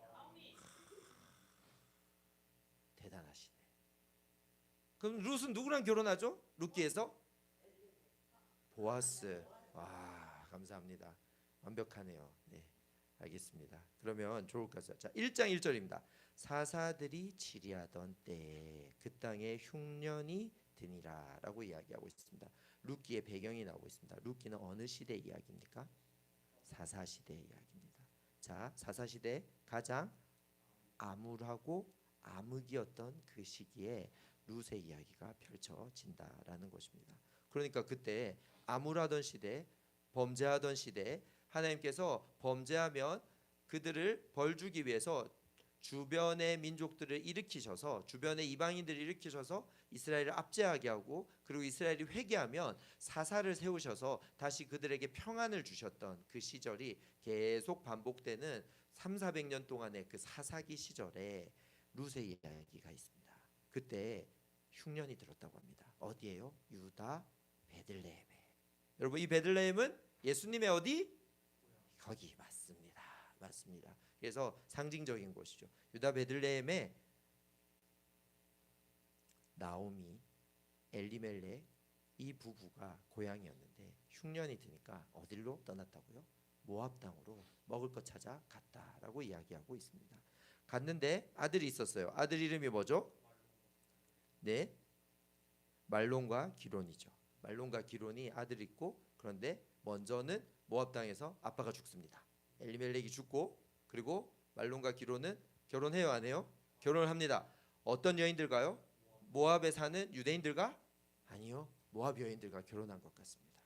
대단하시네. 그럼 룻은 누구랑 결혼하죠? 룻기에서 보아스. 와, 감사합니다. 완벽하네요. 네, 알겠습니다. 그러면 좋을 것 같아요. 자, 1장 1절입니다. 사사들이 치리하던 때에 그 땅에 흉년이 드니라라고 이야기하고 있습니다. 룻기의 배경이 나오고 있습니다. 룻기는 어느 시대 이야기입니까? 사사 시대 이야기입니다. 자, 사사 시대 가장 암울하고 암흑이었던 그 시기에 룻의 이야기가 펼쳐진다라는 것입니다. 그러니까 그때 암울하던 시대, 범죄하던 시대, 하나님께서 범죄하면 그들을 벌 주기 위해서 주변의 민족들을 일으키셔서, 주변의 이방인들을 일으키셔서 이스라엘을 압제하게 하고, 그리고 이스라엘이 회개하면 사사를 세우셔서 다시 그들에게 평안을 주셨던 그 시절이 계속 반복되는 300~400년 동안의 그 사사기 시절에 룻의 이야기가 있습니다. 그때 흉년이 들었다고 합니다. 어디예요? 유다 베들레헴에. 여러분 이 베들레헴은 예수님의 어디? 거기 맞습니다. 맞습니다. 그래서 상징적인 곳이죠. 유다 베들레헴에 나오미, 엘리멜렉 이 부부가 고향이었는데 흉년이 드니까 어디로 떠났다고요? 모압 땅으로 먹을 것 찾아 갔다라고 이야기하고 있습니다. 갔는데 아들이 있었어요. 아들 이름이 뭐죠? 네, 말론과 기론이죠. 말론과 기론이 아들이 있고, 그런데 먼저는 모압 땅에서 아빠가 죽습니다. 엘리멜렉이 죽고, 그리고 말론과 기론은 결혼해요, 안 해요? 결혼을 합니다. 어떤 여인들과요? 모압에 사는 유대인들과? 아니요, 모압 여인들과 결혼한 것 같습니다.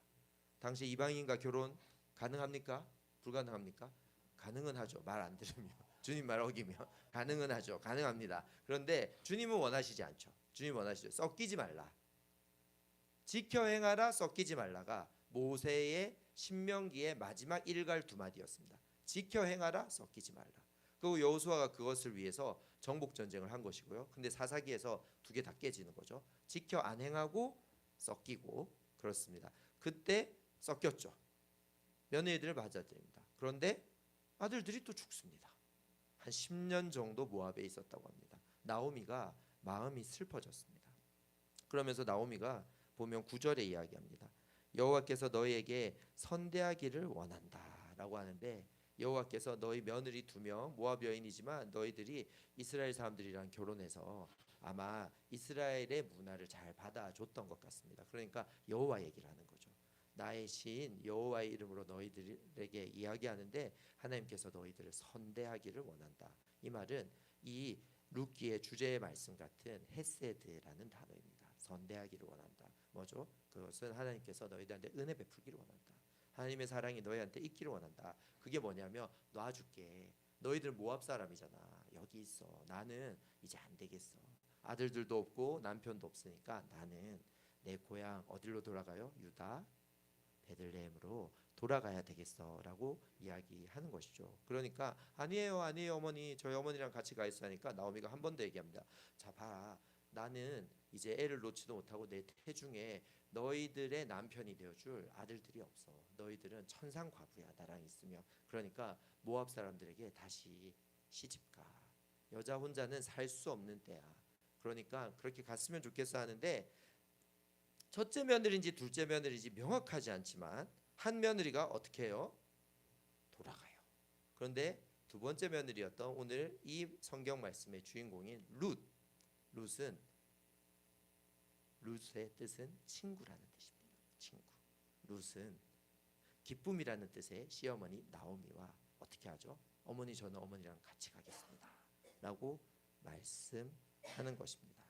당시 이방인과 결혼 가능합니까? 불가능합니까? 가능은 하죠. 말 안 들으면, 주님 말 어기면 가능은 하죠. 가능합니다. 그런데 주님은 원하시지 않죠. 주님 원하시죠. 섞이지 말라, 지켜 행하라, 섞이지 말라가 모세의 신명기의 마지막 일갈 두 마디였습니다. 지켜 행하라, 섞이지 말라. 그리고 여호수아가 그것을 위해서 정복 전쟁을 한 것이고요. 근데 사사기에서 두 개 다 깨지는 거죠. 지켜 안 행하고 섞이고. 그렇습니다. 그때 섞였죠. 며느리들을 맞아들입니다. 그런데 아들들이 또 죽습니다. 한 10년 정도 모압에 있었다고 합니다. 나오미가 마음이 슬퍼졌습니다. 그러면서 나오미가 보면 9절에 이야기합니다. 여호와께서 너희에게 선대하기를 원한다라고 하는데, 여호와께서 너희 며느리 2명 모압 여인이지만 너희들이 이스라엘 사람들이랑 결혼해서 아마 이스라엘의 문화를 잘 받아줬던 것 같습니다. 그러니까 여호와 얘기를 하는 거죠. 나의 신 여호와의 이름으로 너희들에게 이야기하는데 하나님께서 너희들을 선대하기를 원한다. 이 말은 이 룻기의 주제의 말씀 같은 헤세드라는 단어입니다. 선대하기를 원한다. 뭐죠? 그것은 하나님께서 너희들한테 은혜 베풀기를 원한다. 하나님의 사랑이 너희한테 있기를 원한다. 그게 뭐냐면 놔줄게. 너희들 모압 사람이잖아. 여기 있어. 나는 이제 안 되겠어. 아들들도 없고 남편도 없으니까 나는 내 고향 어디로 돌아가요? 유다 베들레헴으로 돌아가야 되겠어라고 이야기하는 것이죠. 그러니까 아니에요 어머니, 저희 어머니랑 같이 가 있으니까 나오미가 한 번 더 얘기합니다. 자 봐, 나는 이제 애를 놓지도 못하고 내 태중에 너희들의 남편이 되어줄 아들들이 없어. 너희들은 천상과부야 나랑 있으면. 그러니까 모압 사람들에게 다시 시집가. 여자 혼자는 살 수 없는 때야. 그러니까 그렇게 갔으면 좋겠어 하는데, 첫째 며느리인지 둘째 며느리인지 명확하지 않지만 한 며느리가 어떻게 해요? 돌아가요. 그런데 두 번째 며느리였던 오늘 이 성경 말씀의 주인공인 룻은 룻의 뜻은 친구라는 뜻입니다. 친구. 룻은 기쁨이라는 뜻의 시어머니 나오미와 어떻게 하죠? 어머니, 저는 어머니랑 같이 가겠습니다 라고 말씀하는 것입니다.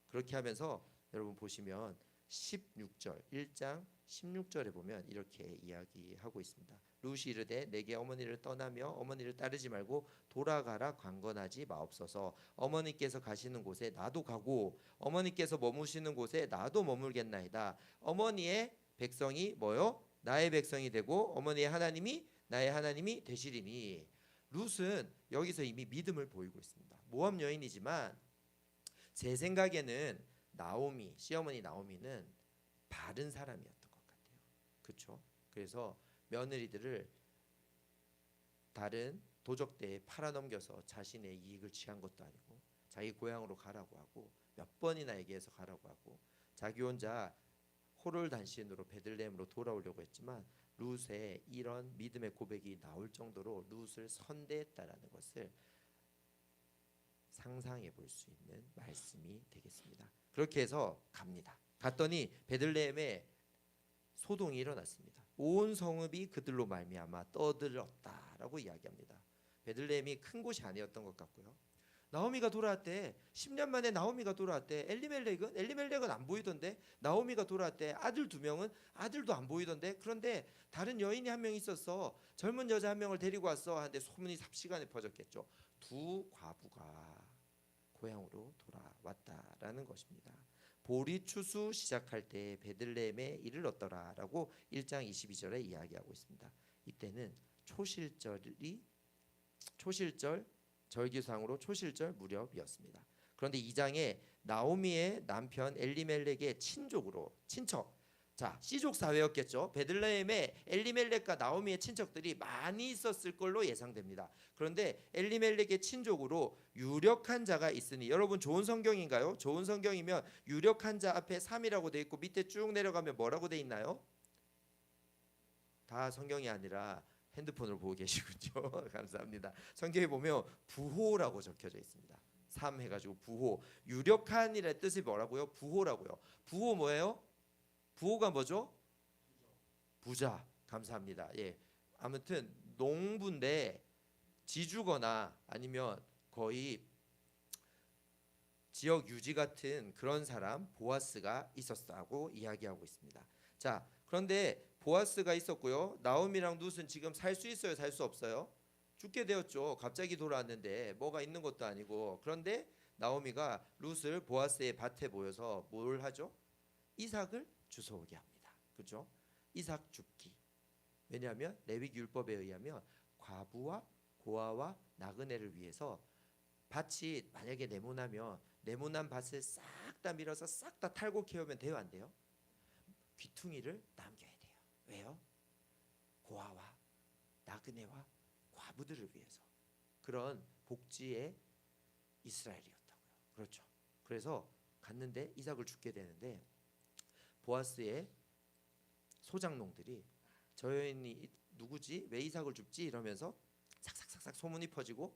그렇게 하면서 여러분 보시면 16절 1장 16절에 보면 이렇게 이야기하고 있습니다. 룻이 이르되 내게 어머니를 떠나며 어머니를 따르지 말고 돌아가라 강건하지 마옵소서. 어머니께서 가시는 곳에 나도 가고 어머니께서 머무시는 곳에 나도 머물겠나이다. 어머니의 백성이 뭐요? 나의 백성이 되고 어머니의 하나님이 나의 하나님이 되시리니. 룻은 여기서 이미 믿음을 보이고 있습니다. 모압 여인이지만 제 생각에는 나오미, 시어머니 나오미는 바른 사람이었던 것 같아요. 그렇죠? 그래서 며느리들을 다른 도적대에 팔아넘겨서 자신의 이익을 취한 것도 아니고, 자기 고향으로 가라고 하고 몇 번이나 얘기해서 가라고 하고 자기 혼자 호롤단신으로 베들레헴으로 돌아오려고 했지만 룻의 이런 믿음의 고백이 나올 정도로 룻을 선대했다라는 것을 상상해 볼 수 있는 말씀이 되겠습니다. 그렇게 해서 갑니다. 갔더니 베들레헴에 소동이 일어났습니다. 온 성읍이 그들로 말미암아 떠들었다라고 이야기합니다. 베들레헴이 큰 곳이 아니었던 것 같고요. 나오미가 돌아왔대. 10년 만에 나오미가 돌아왔대. 엘리멜렉은 안 보이던데, 나오미가 돌아왔대. 아들 2명은 아들도 안 보이던데, 그런데 다른 여인이 한 명 있었어. 젊은 여자 한 명을 데리고 왔어 하는데 소문이 삽시간에 퍼졌겠죠. 두 과부가 고향으로 돌아왔다라는 것입니다. 보리 추수 시작할 때 베들레헴에 이르렀더라라고 1장 22절에 이야기하고 있습니다. 이때는 초실절 절기상으로 초실절 무렵이었습니다. 그런데 2장에 나오미의 남편 엘리멜렉의 친척, 자 씨족 사회였겠죠. 베들레헴에 엘리멜렉과 나오미의 친척들이 많이 있었을 걸로 예상됩니다. 그런데 엘리멜렉의 친족으로 유력한 자가 있으니, 여러분 좋은 성경인가요? 좋은 성경이면 유력한 자 앞에 3이라고 돼 있고 밑에 쭉 내려가면 뭐라고 돼 있나요? 다 성경이 아니라 핸드폰으로 보고 계시군요. 감사합니다. 성경에 보면 부호라고 적혀져 있습니다. 3 해가지고 부호. 유력한이라는 뜻이 뭐라고요? 부호라고요. 부호 뭐예요? 부호가 뭐죠? 부자. 감사합니다. 예. 아무튼 농부인데 지주거나 아니면 거의 지역 유지 같은 그런 사람, 보아스가 있었다고 이야기하고 있습니다. 자, 그런데 보아스가 있었고요. 나오미랑 룻은 지금 살 수 있어요, 살 수 없어요? 죽게 되었죠. 갑자기 돌아왔는데 뭐가 있는 것도 아니고. 그런데 나오미가 룻을 보아스의 밭에 모여서 뭘 하죠? 이삭을 주워오게 합니다. 그렇죠? 이삭 줍기. 왜냐하면 레위기 율법에 의하면 과부와 고아와 나그네를 위해서 밭이 만약에 네모나면 네모난 밭을 싹 다 밀어서 싹 다 탈곡 해오면 돼요, 안 돼요? 귀퉁이를 남겨야 돼요. 왜요? 고아와 나그네와 과부들을 위해서. 그런 복지의 이스라엘이었다고요. 그렇죠. 그래서 갔는데 이삭을 죽게 되는데 보아스의 소장농들이 저 여인이 누구지? 왜 이삭을 줍지? 이러면서 삭삭삭삭 소문이 퍼지고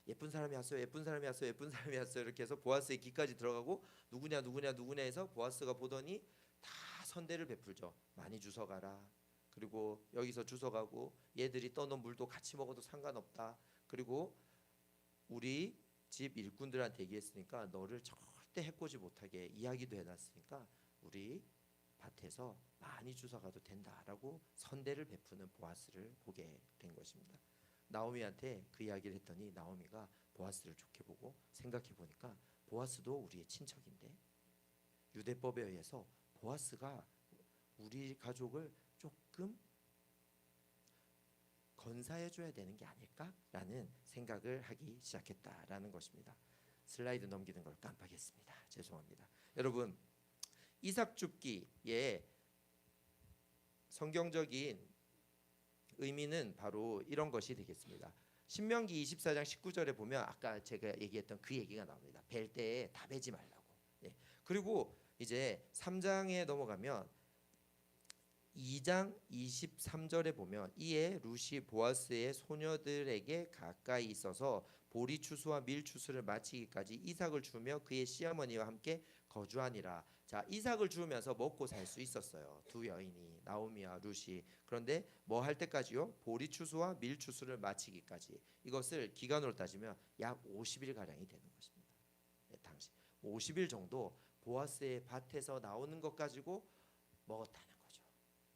예쁜 사람이 왔어요. 예쁜 사람이 왔어요. 예쁜 사람이 왔어요. 이렇게 해서 보아스의 귀까지 들어가고 누구냐 누구냐 누구냐 해서 보아스가 보더니 다 선대를 베풀죠. 많이 주워가라. 그리고 여기서 주워가고 얘들이 떠놓은 물도 같이 먹어도 상관없다. 그리고 우리 집 일꾼들한테 얘기했으니까 너를 절대 해코지 못하게 이야기도 해놨으니까 우리 밭에서 많이 주워가도 된다라고 선대를 베푸는 보아스를 보게 된 것입니다. 나오미한테 그 이야기를 했더니 나오미가 보아스를 좋게 보고 생각해 보니까 보아스도 우리의 친척인데 유대법에 의해서 보아스가 우리 가족을 조금 건사해 줘야 되는 게 아닐까라는 생각을 하기 시작했다라는 것입니다. 슬라이드 넘기는 걸 깜빡했습니다. 죄송합니다. 여러분, 이삭 줍기의 성경적인 의미는 바로 이런 것이 되겠습니다. 신명기 24장 19절에 보면 아까 제가 얘기했던 그 얘기가 나옵니다. 벨 때에 다 베지 말라고. 예. 그리고 이제 3장에 넘어가면 2장 23절에 보면 이에 룻이 보아스의 소녀들에게 가까이 있어서 보리 추수와 밀 추수를 마치기까지 이삭을 주며 그의 시어머니와 함께 거주하니라. 자, 이삭을 주면서 먹고 살 수 있었어요. 두 여인이 나오미와 룻이. 그런데 뭐 할 때까지요? 보리 추수와 밀 추수를 마치기까지. 이것을 기간으로 따지면 약 50일 가량이 되는 것입니다. 네, 당시 50일 정도 보아스의 밭에서 나오는 것 가지고 먹었다는 거죠.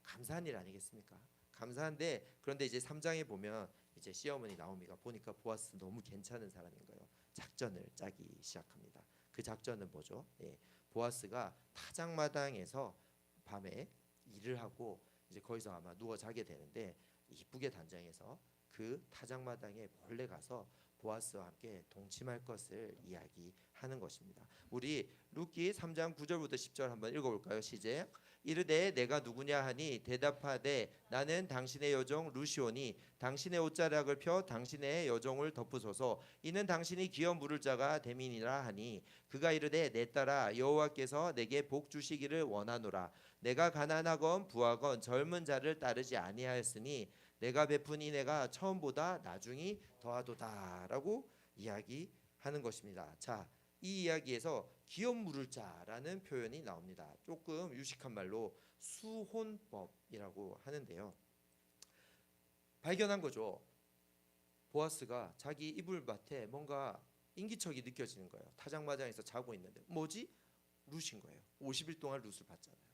감사한 일 아니겠습니까? 감사한데 그런데 이제 3장에 보면 이제 시어머니 나오미가 보니까 보아스 너무 괜찮은 사람인 거예요. 작전을 짜기 시작합니다. 그 작전은 뭐죠? 예, 보아스가 타작마당에서 밤에 일을 하고 이제 거기서 아마 누워 자게 되는데 이쁘게 단장해서 그 타작마당에 몰래 가서 보아스와 함께 동침할 것을 이야기하는 것입니다. 우리 룻기 3장 9절부터 10절 한번 읽어볼까요? 시작. 이르되 내가 누구냐 하니 대답하되 나는 당신의 여종 루시오니 당신의 옷자락을 펴 당신의 여종을 덮으소서. 이는 당신이 기업 물을 자가 됨이니라 하니 그가 이르되 내 딸아 여호와께서 내게 복 주시기를 원하노라. 내가 가난하건 부하건 젊은 자를 따르지 아니하였으니 내가 베푼 이내가 처음보다 나중이 더하도다라고 이야기하는 것입니다. 자, 이 이야기에서 기업 물을 자라는 표현이 나옵니다. 조금 유식한 말로 수혼법이라고 하는데요. 발견한 거죠. 보아스가 자기 이불밭에 뭔가 인기척이 느껴지는 거예요. 타작마당에서 자고 있는데 뭐지? 룻인 거예요. 50일 동안 룻을 봤잖아요.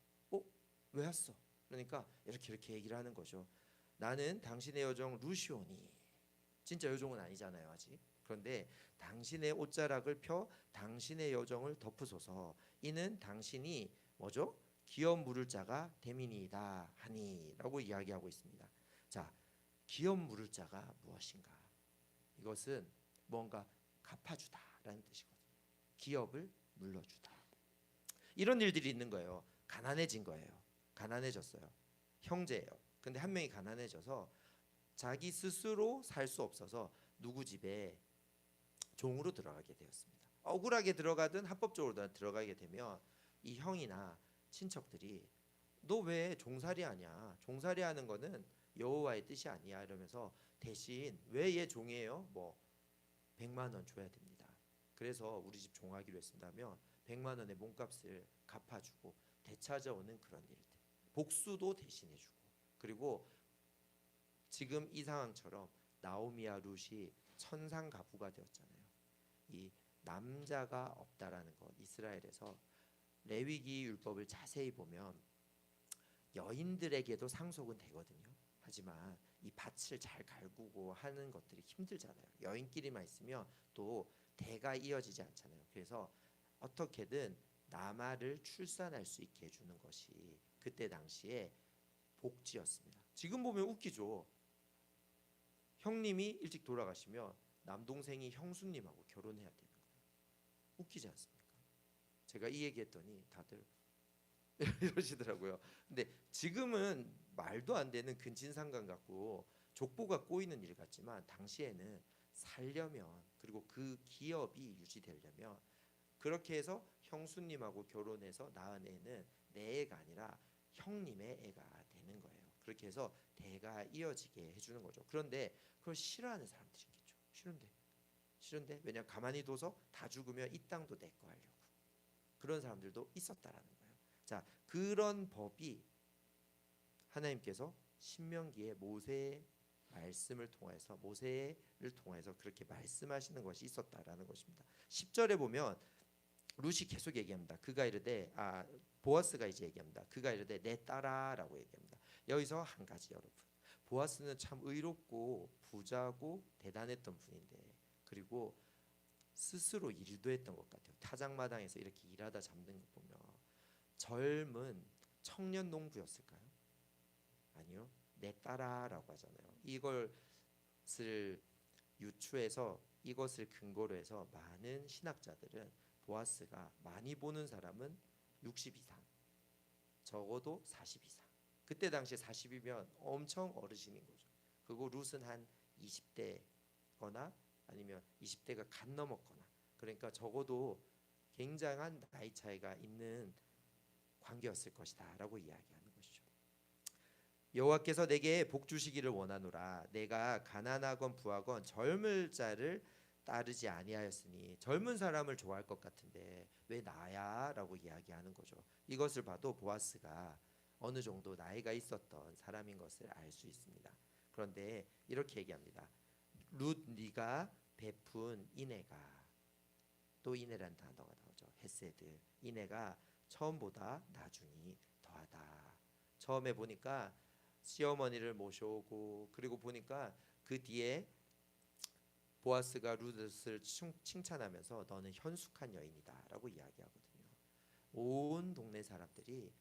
왜 왔어? 그러니까 이렇게 얘기를 하는 거죠. 나는 당신의 여종 루시오니. 진짜 여종은 아니잖아요 아직. 그런데 당신의 옷자락을 펴 당신의 여종을 덮으소서. 이는 당신이 뭐죠? 기업 물을 자가 됨이니이다 하니라고 이야기하고 있습니다. 자, 기업 물을 자가 무엇인가? 이것은 뭔가 갚아주다라는 뜻이거든요. 기업을 물러주다. 이런 일들이 있는 거예요. 가난해진 거예요. 가난해졌어요. 형제예요. 근데 한 명이 가난해져서 자기 스스로 살 수 없어서 누구 집에 종으로 들어가게 되었습니다. 억울하게 들어가든 합법적으로 들어가게 되면 이 형이나 친척들이 너 왜 종살이 하냐? 종살이 하는 거는 여호와의 뜻이 아니야 이러면서 대신 왜 얘 종이에요? 뭐 100만 원 줘야 됩니다. 그래서 우리 집 종하기로 했습니다 하면 100만 원의 몸값을 갚아주고 되찾아오는 그런 일들. 복수도 대신해주고 그리고 지금 이 상황처럼 나오미와 룻이 천상가부가 되었잖아요. 이 남자가 없다라는 것. 이스라엘에서 레위기 율법을 자세히 보면 여인들에게도 상속은 되거든요. 하지만 이 밭을 잘 갈구고 하는 것들이 힘들잖아요. 여인끼리만 있으면 또 대가 이어지지 않잖아요. 그래서 어떻게든 남아를 출산할 수 있게 해주는 것이 그때 당시에 복지였습니다. 지금 보면 웃기죠. 형님이 일찍 돌아가시면 남동생이 형수님하고 결혼해야 되는 거예요. 웃기지 않습니까? 제가 이 얘기했더니 다들 이러시더라고요. 근데 지금은 말도 안 되는 근친상간 같고 족보가 꼬이는 일 같지만 당시에는 살려면 그리고 그 기업이 유지되려면 그렇게 해서 형수님하고 결혼해서 낳은 애는 내 애가 아니라 형님의 애가 되는 거예요. 그렇게 해서 대가 이어지게 해주는 거죠. 그런데 그걸 싫어하는 사람들이 있겠죠. 싫은데 왜냐면 가만히 둬서 다 죽으면 이 땅도 내 거 하려고 그런 사람들도 있었다라는 거예요. 자, 그런 법이 하나님께서 신명기에 모세의 말씀을 통해서 모세를 통해서 그렇게 말씀하시는 것이 있었다라는 것입니다. 10절에 보면 룻이 계속 얘기합니다. 그가 이르되 보아스가 이제 얘기합니다. 그가 이르되 내 딸아라고 얘기합니다. 여기서 한 가지 여러분, 보아스는 참 의롭고 부자고 대단했던 분인데 그리고 스스로 일도 했던 것 같아요. 타작마당에서 이렇게 일하다 잠든 거 보면 젊은 청년 농부였을까요? 아니요. 내 딸아라고 하잖아요. 이것을 유추해서 이것을 근거로 해서 많은 신학자들은 보아스가 많이 보는 사람은 60 이상, 적어도 40 이상. 그때 당시에 40이면 엄청 어르신인 거죠. 그리고 룻은 한 20대거나 아니면 20대가 갓 넘었거나 그러니까 적어도 굉장한 나이 차이가 있는 관계였을 것이다 라고 이야기하는 것이죠. 여호와께서 내게 복 주시기를 원하노라. 내가 가난하건 부하건 젊을 자를 따르지 아니하였으니 젊은 사람을 좋아할 것 같은데 왜 나야? 라고 이야기하는 거죠. 이것을 봐도 보아스가 어느 정도 나이가 있었던 사람인 것을 알 수 있습니다. 그런데 이렇게 얘기합니다. 룻 네가 베푼 인애가, 또 인애라는 단어가 나오죠. 헤세드. 인애가 처음보다 나중이 더하다. 처음에 보니까 시어머니를 모셔오고 그리고 보니까 그 뒤에 보아스가 룻을 칭찬하면서 너는 현숙한 여인이다 라고 이야기하거든요. 온 동네 사람들이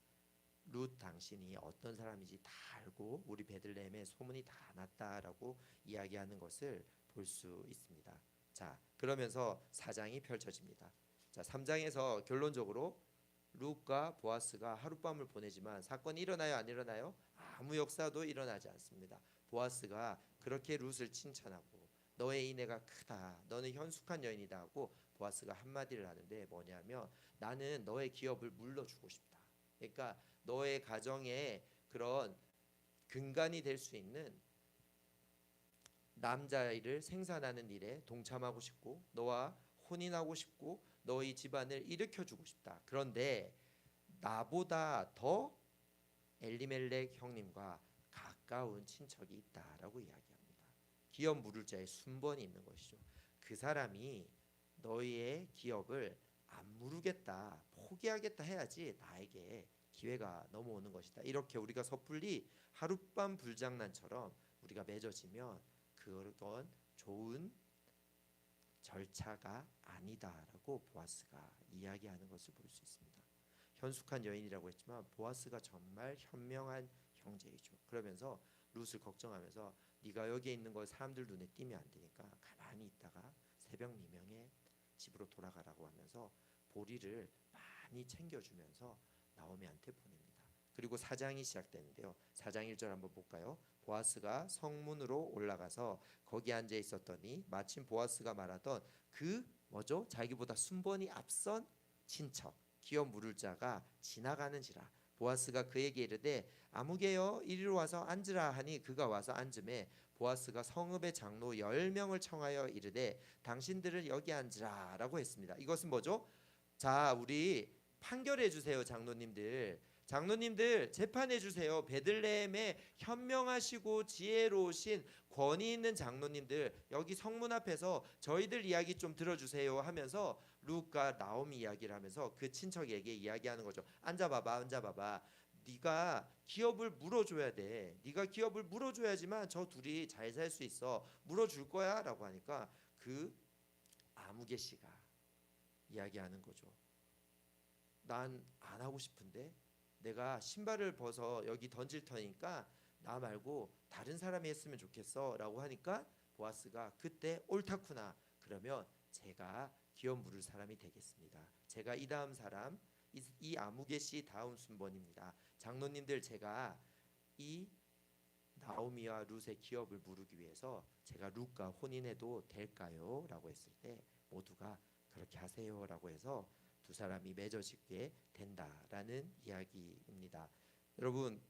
룻 당신이 어떤 사람인지 다 알고 우리 베들레헴에 소문이 다 났다라고 이야기하는 것을 볼 수 있습니다. 자, 그러면서 4장이 펼쳐집니다. 자, 3장에서 결론적으로 룻과 보아스가 하룻밤을 보내지만 사건이 일어나요, 안 일어나요? 아무 역사도 일어나지 않습니다. 보아스가 그렇게 룻을 칭찬하고 너의 인애가 크다, 너는 현숙한 여인이다 하고 보아스가 한마디를 하는데 뭐냐면 나는 너의 기업을 물러주고 싶다. 그러니까 너의 가정에 그런 근간이 될 수 있는 남자아이를 생산하는 일에 동참하고 싶고 너와 혼인하고 싶고 너희 집안을 일으켜주고 싶다. 그런데 나보다 더 엘리멜렉 형님과 가까운 친척이 있다라고 이야기합니다. 기업 물을 자의 순번이 있는 것이죠. 그 사람이 너희의 기업을 안 무르겠다, 포기하겠다 해야지 나에게 기회가 넘어오는 것이다. 이렇게 우리가 섣불리 하룻밤 불장난처럼 우리가 맺어지면 그건 좋은 절차가 아니다라고 보아스가 이야기하는 것을 볼 수 있습니다. 현숙한 여인이라고 했지만 보아스가 정말 현명한 형제이죠. 그러면서 룻을 걱정하면서 네가 여기에 있는 걸 사람들 눈에 띄면 안 되니까 가만히 있다가 새벽 미명에 집으로 돌아가라고 하면서 보리를 많이 챙겨주면서 나오미한테 보냅니다. 그리고 4장이 시작되는데요. 4장 1절 한번 볼까요? 보아스가 성문으로 올라가서 거기 앉아 있었더니 마침 보아스가 말하던 그 뭐죠? 자기보다 순번이 앞선 친척 기업 물을 자가 지나가는지라. 보아스가 그에게 이르되 아무개여 이리로 와서 앉으라 하니 그가 와서 앉음에 보아스가 성읍의 장로 10명을 청하여 이르되 당신들을 여기 앉으라 라고 했습니다. 이것은 뭐죠? 자, 우리 판결해 주세요. 장로님들 재판해 주세요. 베들레헴에 현명하시고 지혜로우신 권위 있는 장로님들 여기 성문 앞에서 저희들 이야기 좀 들어주세요 하면서 룻과 나오미 이야기를 하면서 그 친척에게 이야기하는 거죠. 앉아봐봐. 네가 기업을 물어줘야 돼. 네가 기업을 물어줘야지만 저 둘이 잘 살 수 있어. 물어줄 거야 라고 하니까 그 아무개 씨가 이야기하는 거죠. 난 안 하고 싶은데 내가 신발을 벗어 여기 던질 터니까 나 말고 다른 사람이 했으면 좋겠어 라고 하니까 보아스가 그때 옳다구나. 그러면 제가 기업 물을 사람이 되겠습니다. 제가 이 다음 사람 이 아무개 씨 다음 순번입니다. 장로님들 제가 이 나오미와 룻의 기업을 물기 위해서 제가 룻과 혼인해도 될까요? 라고 했을 때 모두가 그렇게 하세요 라고 해서 두 사람이 맺어지게 된다라는 이야기입니다. 여러분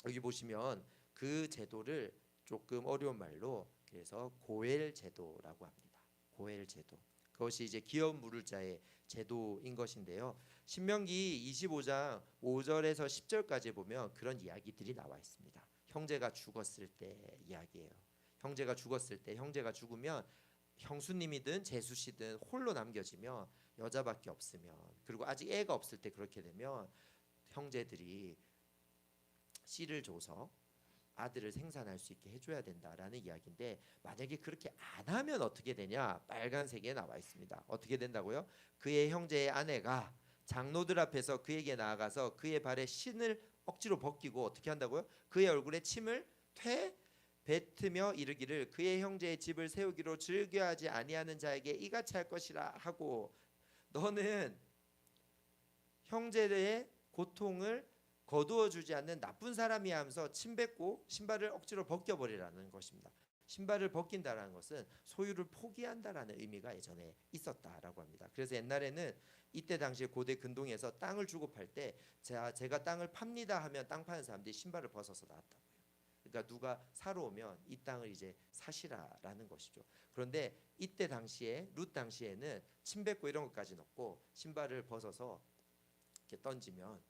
여기 보시면 그 제도를 조금 어려운 말로 그래서 고엘 제도라고 합니다. 고엘 제도. 그것이 이제 기업 물을 자의 제도인 것인데요. 신명기 25장 5절에서 10절까지 보면 그런 이야기들이 나와 있습니다. 형제가 죽었을 때 이야기예요. 형제가 죽었을 때 형제가 죽으면 형수님이든 제수씨든 홀로 남겨지면 여자밖에 없으면 그리고 아직 애가 없을 때 그렇게 되면 형제들이 씨를 줘서 아들을 생산할 수 있게 해줘야 된다라는 이야기인데 만약에 그렇게 안 하면 어떻게 되냐? 빨간색에 나와 있습니다. 어떻게 된다고요? 그의 형제의 아내가 장로들 앞에서 그에게 나아가서 그의 발에 신을 억지로 벗기고 어떻게 한다고요? 그의 얼굴에 침을 뱉으며 이르기를 그의 형제의 집을 세우기로 즐겨하지 아니하는 자에게 이같이 할 것이라 하고 너는 형제의 고통을 거두어 주지 않는 나쁜 사람이야 하면서 침 뱉고 신발을 억지로 벗겨버리라는 것입니다. 신발을 벗긴다라는 것은 소유를 포기한다라는 의미가 예전에 있었다라고 합니다. 그래서 옛날에는 이때 당시에 고대 근동에서 땅을 주고 팔 때 제가 땅을 팝니다 하면 땅 파는 사람들이 신발을 벗어서 나왔다고요. 그러니까 누가 사러 오면 이 땅을 이제 사시라라는 것이죠. 그런데 이때 당시에 룻 당시에는 침 뱉고 이런 것까지는 없고 신발을 벗어서 이렇게 던지면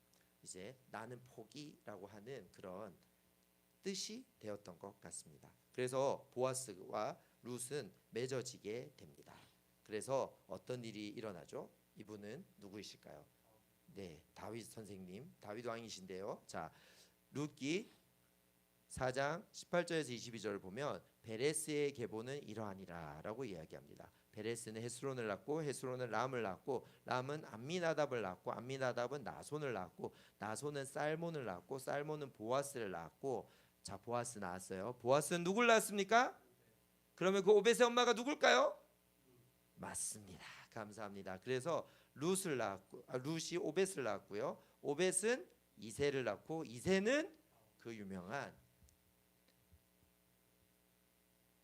이제 나는 포기라고 하는 그런 뜻이 되었던 것 같습니다. 그래서 보아스와 룻은 맺어지게 됩니다. 그래서 어떤 일이 일어나죠? 이분은 누구이실까요? 네, 다윗 선생님, 다윗 왕이신데요. 자, 룻기 4장 18절에서 22절을 보면 베레스의 계보는 이러하니라라고 이야기합니다. 베레스는 헤스론을 낳고 헤스론은 람을 낳고 람은 암미나답을 낳고 암미나답은 나손을 낳고 나손은 살몬을 낳고 살몬은 보아스를 낳고 자 보아스 낳았어요. 보아스는 누굴 낳았습니까? 그러면 그 오벳의 엄마가 누굴까요? 맞습니다. 감사합니다. 그래서 룻을 낳았고 룻이 오벳을 낳았고요. 오벳은 이새를 낳고 이새는 그 유명한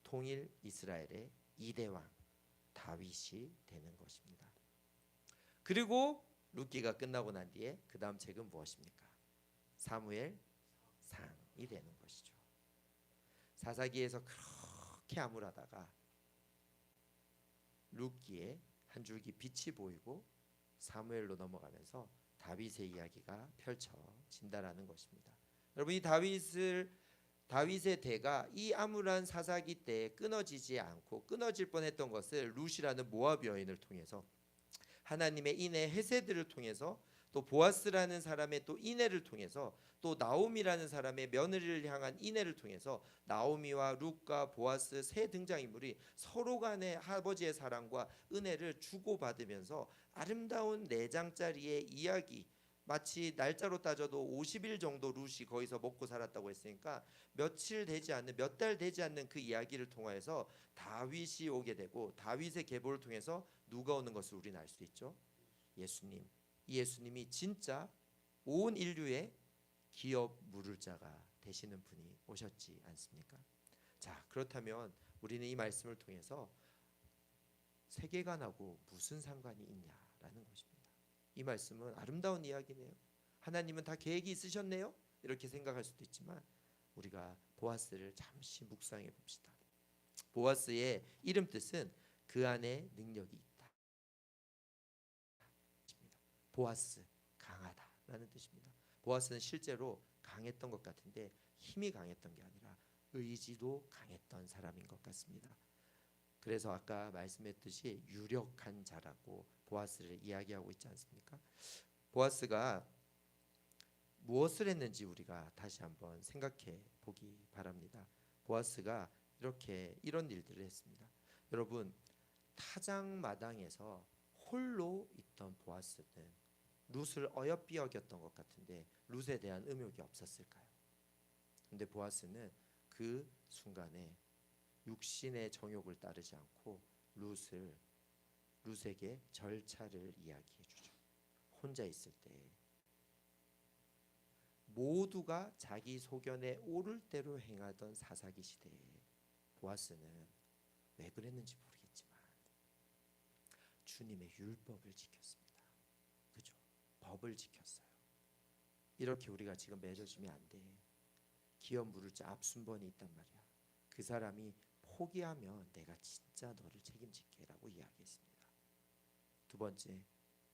통일 이스라엘의 2대 왕 다윗이 되는 것입니다. 그리고 룻기가 끝나고 난 뒤에 그 다음 책은 무엇입니까? 사무엘상이 되는 것이죠. 사사기에서 그렇게 암울하다가 룻기에 한 줄기 빛이 보이고 사무엘로 넘어가면서 다윗의 이야기가 펼쳐진다라는 것입니다. 여러분 이 다윗의 대가 이 암울한 사사기 때에 끊어지지 않고 끊어질 뻔했던 것을 룻이라는 모압 여인을 통해서 하나님의 인애 헤세드를 통해서 또 보아스라는 사람의 또 인애를 통해서 또 나오미라는 사람의 며느리를 향한 인애를 통해서 나오미와 룻과 보아스 세 등장인물이 서로 간의 아버지의 사랑과 은혜를 주고받으면서 아름다운 4장짜리의 이야기 마치 날짜로 따져도 50일 정도 룻이 거기서 먹고 살았다고 했으니까 며칠 되지 않는 몇 달 되지 않는 그 이야기를 통하여서 다윗이 오게 되고 다윗의 계보를 통해서 누가 오는 것을 우리는 알 수 있죠. 예수님. 이 예수님이 진짜 온 인류의 기업 물을 자가 되시는 분이 오셨지 않습니까? 자, 그렇다면 우리는 이 말씀을 통해서 세계관하고 무슨 상관이 있냐라는 것입니다. 이 말씀은 아름다운 이야기네요. 하나님은 다 계획이 있으셨네요. 이렇게 생각할 수도 있지만 우리가 보아스를 잠시 묵상해 봅시다. 보아스의 이름 뜻은 그 안에 능력이 있다. 보아스 강하다라는 뜻입니다. 보아스는 실제로 강했던 것 같은데 힘이 강했던 게 아니라 의지도 강했던 사람인 것 같습니다. 그래서 아까 말씀했듯이 유력한 자라고 보아스를 이야기하고 있지 않습니까? 보아스가 무엇을 했는지 우리가 다시 한번 생각해 보기 바랍니다. 보아스가 이런 일들을 했습니다. 여러분 타작마당에서 홀로 있던 보아스는 룻을 어여삐 여겼던 것 같은데 룻에 대한 음욕이 없었을까요? 근데 보아스는 그 순간에 육신의 정욕을 따르지 않고 룻에게 절차를 이야기해 주죠. 혼자 있을 때 모두가 자기 소견에 오를 대로 행하던 사사기 시대에 보아스는 왜 그랬는지 모르겠지만 주님의 율법을 지켰습니다. 법을 지켰어요. 이렇게 우리가 지금 맺어지면 안 돼. 기업 물을 자 앞순번이 있단 말이야. 그 사람이 포기하면 내가 진짜 너를 책임질게라고 이야기했습니다. 두 번째,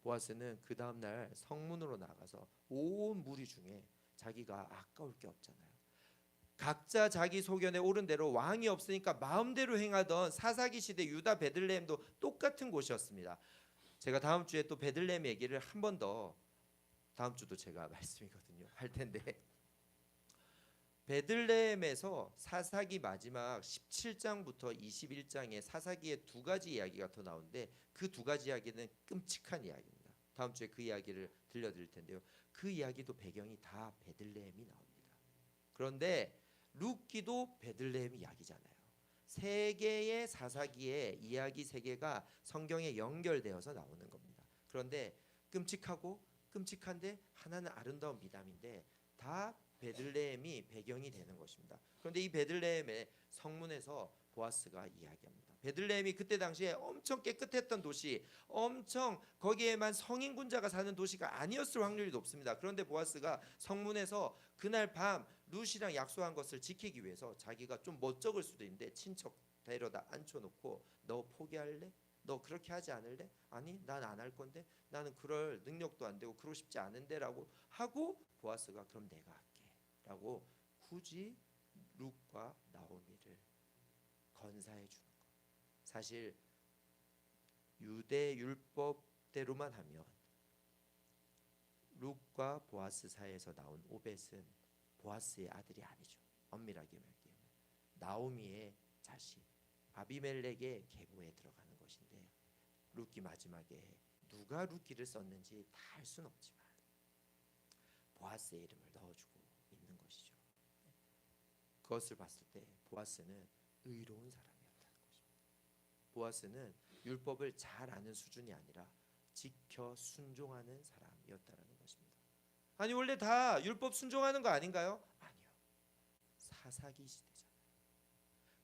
보아스는 그 다음 날 성문으로 나가서 온 무리 중에 자기가 아까울 게 없잖아요. 각자 자기 소견에 옳은 대로 왕이 없으니까 마음대로 행하던 사사기 시대 유다 베들레헴도 똑같은 곳이었습니다. 제가 다음 주에 또 베들레헴 얘기를 한 번 더, 다음 주도 제가 말씀이거든요, 할 텐데, 베들레헴에서 사사기 마지막 17장부터 21장에 사사기의 두 가지 이야기가 더 나오는데 그 두 가지 이야기는 끔찍한 이야기입니다. 다음 주에 그 이야기를 들려드릴 텐데요. 그 이야기도 배경이 다 베들레헴이 나옵니다. 그런데 룻기도 베들레헴 이야기잖아요. 세 개의 사사기의 이야기 세 개가 성경에 연결되어서 나오는 겁니다. 그런데 끔찍하고 끔찍한데 하나는 아름다운 미담인데 다 베들레헴이 배경이 되는 것입니다. 그런데 이 베들레헴의 성문에서 보아스가 이야기합니다. 베들레헴이 그때 당시에 엄청 깨끗했던 도시, 엄청 거기에만 성인군자가 사는 도시가 아니었을 확률이 높습니다. 그런데 보아스가 성문에서 그날 밤 룻이랑 약속한 것을 지키기 위해서 자기가 좀 멋쩍을 수도 있는데 친척 데려다 앉혀놓고 너 포기할래? 너 그렇게 하지 않을래? 아니 난 안 할 건데 나는 그럴 능력도 안 되고 그러고 싶지 않은데 라고 하고 보아스가 그럼 내가 할게 라고 굳이 룻과 나오미를 건사해 주는 것. 사실 유대 율법대로만 하면 룻과 보아스 사이에서 나온 오벳은 보아스의 아들이 아니죠. 엄밀하게 말하면 나오미의 자식 아비멜렉의 계보에 들어가는 것인데 룻기 마지막에 누가 룻기를 썼는지 다 알 수는 없지만 보아스의 이름을 넣어주고 있는 것이죠. 그것을 봤을 때 보아스는 의로운 사람이었다는 것입니다. 보아스는 율법을 잘 아는 수준이 아니라 지켜 순종하는 사람이었다는 것입니다. 아니 원래 다 율법 순종하는 거 아닌가요? 아니요. 사사기 시대잖아요.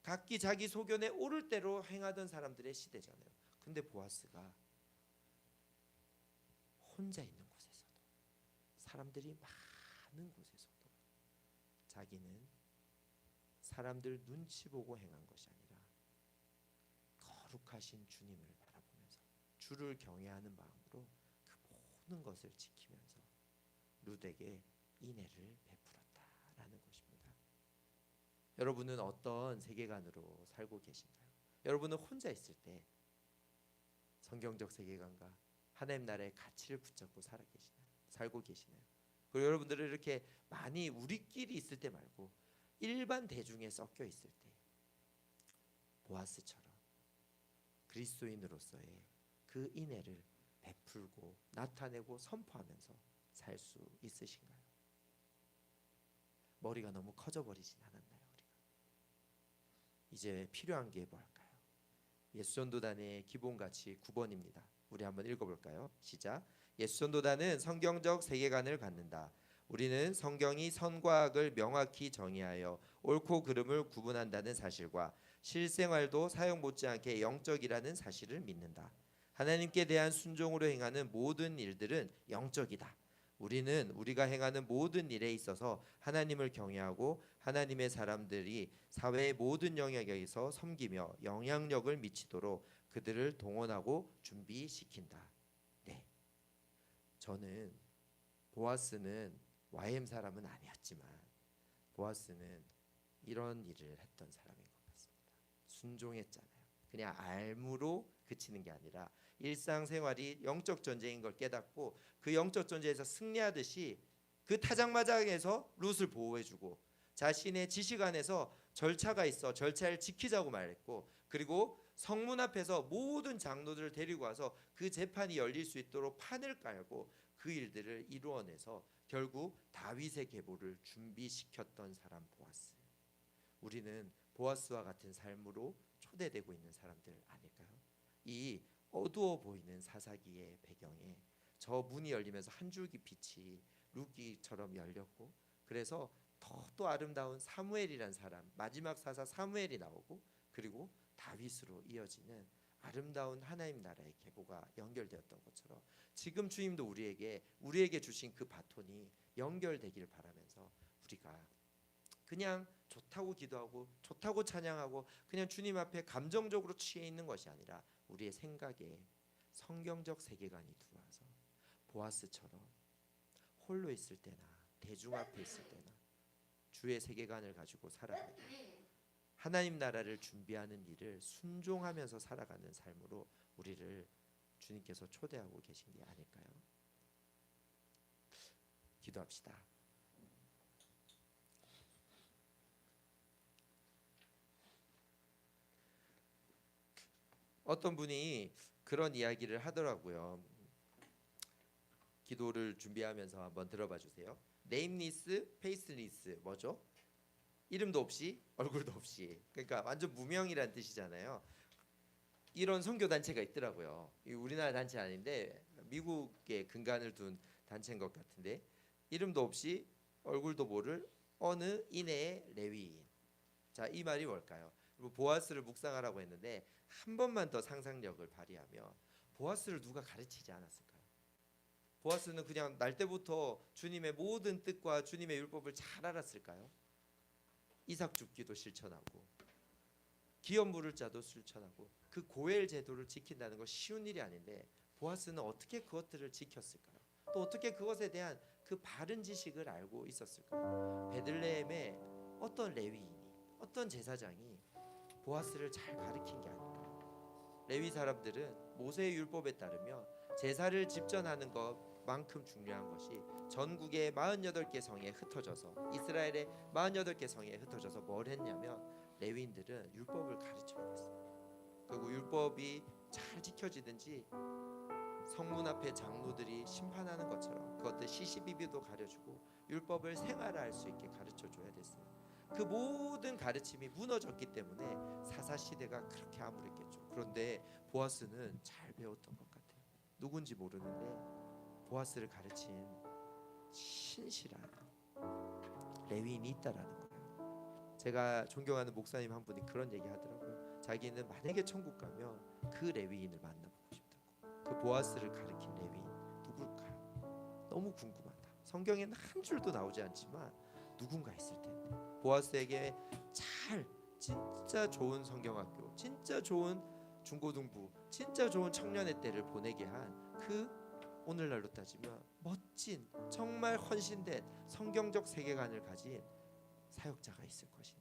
각기 자기 소견에 옳을 대로 행하던 사람들의 시대잖아요. 근데 보아스가 혼자 있는 곳에서도 사람들이 많은 곳에서도 자기는 사람들 눈치 보고 행한 것이 아니라 거룩하신 주님을 바라보면서 주를 경외하는 마음으로 그 모든 것을 지키면서 룻에게 인애를 베풀었다라는 것입니다. 여러분은 어떤 세계관으로 살고 계신가요? 여러분은 혼자 있을 때 성경적 세계관과 하나님 나라의 가치를 붙잡고 살고 계시나요? 그리고 여러분들은 이렇게 많이 우리끼리 있을 때 말고 일반 대중에 섞여 있을 때 보아스처럼 그리스도인으로서의 그 인애를 베풀고 나타내고 선포하면서 살 수 있으신가요? 머리가 너무 커져버리진 않았나요? 우리가 이제 필요한 게 뭘까요? 예수전도단의 기본가치 9번입니다. 우리 한번 읽어볼까요? 시작. 예수전도단은 성경적 세계관을 갖는다. 우리는 성경이 선과 악을 명확히 정의하여 옳고 그름을 구분한다는 사실과 실생활도 사용 못지않게 영적이라는 사실을 믿는다. 하나님께 대한 순종으로 행하는 모든 일들은 영적이다. 우리는 우리가 행하는 모든 일에 있어서 하나님을 경외하고 하나님의 사람들이 사회의 모든 영역에서 섬기며 영향력을 미치도록 그들을 동원하고 준비시킨다. 네, 저는 보아스는 YM 사람은 아니었지만 보아스는 이런 일을 했던 사람인 것 같습니다. 순종했잖아요. 그냥 알무로 그치는 게 아니라 일상생활이 영적 전쟁인 걸 깨닫고 그 영적 전쟁에서 승리하듯이 그 타작마작에서 룻을 보호해주고 자신의 지식 안에서 절차가 있어 절차를 지키자고 말했고 그리고 성문 앞에서 모든 장로들을 데리고 와서 그 재판이 열릴 수 있도록 판을 깔고 그 일들을 이루어내서 결국 다윗의 계보를 준비시켰던 사람 보아스. 우리는 보아스와 같은 삶으로 초대되고 있는 사람들 아닐까요? 이 어두워 보이는 사사기의 배경에 저 문이 열리면서 한 줄기 빛이 룻기처럼 열렸고 그래서 더 아름다운 사무엘이란 사람 마지막 사사 사무엘이 나오고 그리고 다윗으로 이어지는 아름다운 하나님 나라의 계보가 연결되었던 것처럼 지금 주님도 우리에게 주신 그 바톤이 연결되기를 바라면서 우리가 그냥 좋다고 기도하고 좋다고 찬양하고 그냥 주님 앞에 감정적으로 취해 있는 것이 아니라 우리의 생각에 성경적 세계관이 들어와서 보아스처럼 홀로 있을 때나 대중 앞에 있을 때나 주의 세계관을 가지고 살아가는 하나님 나라를 준비하는 일을 순종하면서 살아가는 삶으로 우리를 주님께서 초대하고 계신 게 아닐까요? 기도합시다. 어떤 분이 그런 이야기를 하더라고요. 기도를 준비하면서 한번 들어봐 주세요. 네임리스, 페이스리스 뭐죠? 이름도 없이 얼굴도 없이, 그러니까 완전 무명이란 뜻이잖아요. 이런 선교 단체가 있더라고요. 우리나라 단체 아닌데 미국에 근간을 둔 단체인 것 같은데, 이름도 없이 얼굴도 모를 어느 이내의 레위인. 자, 이 말이 뭘까요? 보아스를 묵상하라고 했는데 한 번만 더 상상력을 발휘하며 보아스를 누가 가르치지 않았을까요? 보아스는 그냥 날 때부터 주님의 모든 뜻과 주님의 율법을 잘 알았을까요? 이삭 줍기도 실천하고 기업 물을 자도 실천하고 그 고엘 제도를 지킨다는 건 쉬운 일이 아닌데 보아스는 어떻게 그것들을 지켰을까요? 또 어떻게 그것에 대한 그 바른 지식을 알고 있었을까요? 베들레헴의 어떤 레위인이, 어떤 제사장이 보아스를 잘 가르친 게 아닐까요? 레위 사람들은 모세의 율법에 따르며 제사를 집전하는 것만큼 중요한 것이 전국의 48개 성에 흩어져서, 이스라엘의 48개 성에 흩어져서 뭘 했냐면 레위인들은 율법을 가르쳐야 됐어요. 그리고 율법이 잘 지켜지든지 성문 앞에 장로들이 심판하는 것처럼 그것들 시시비비도 가르쳐주고 율법을 생활할 수 있게 가르쳐줘야 됐어요. 그 모든 가르침이 무너졌기 때문에 사사시대가 그렇게 암울했겠죠. 그런데 보아스는 잘 배웠던 것 같아요. 누군지 모르는데 보아스를 가르친 신실한 레위인이 있다라는 거예요. 제가 존경하는 목사님 한 분이 그런 얘기 하더라고요. 자기는 만약에 천국 가면 그 레위인을 만나보고 싶다고. 그 보아스를 가르친 레위인 누굴까요? 너무 궁금하다. 성경에는 한 줄도 나오지 않지만 누군가 있을 텐데 보아스에게 잘 진짜 좋은 성경학교, 진짜 좋은 중고등부, 진짜 좋은 청년의 때를 보내게 한 그 오늘날로 따지면 멋진 정말 헌신된 성경적 세계관을 가진 사역자가 있을 것인데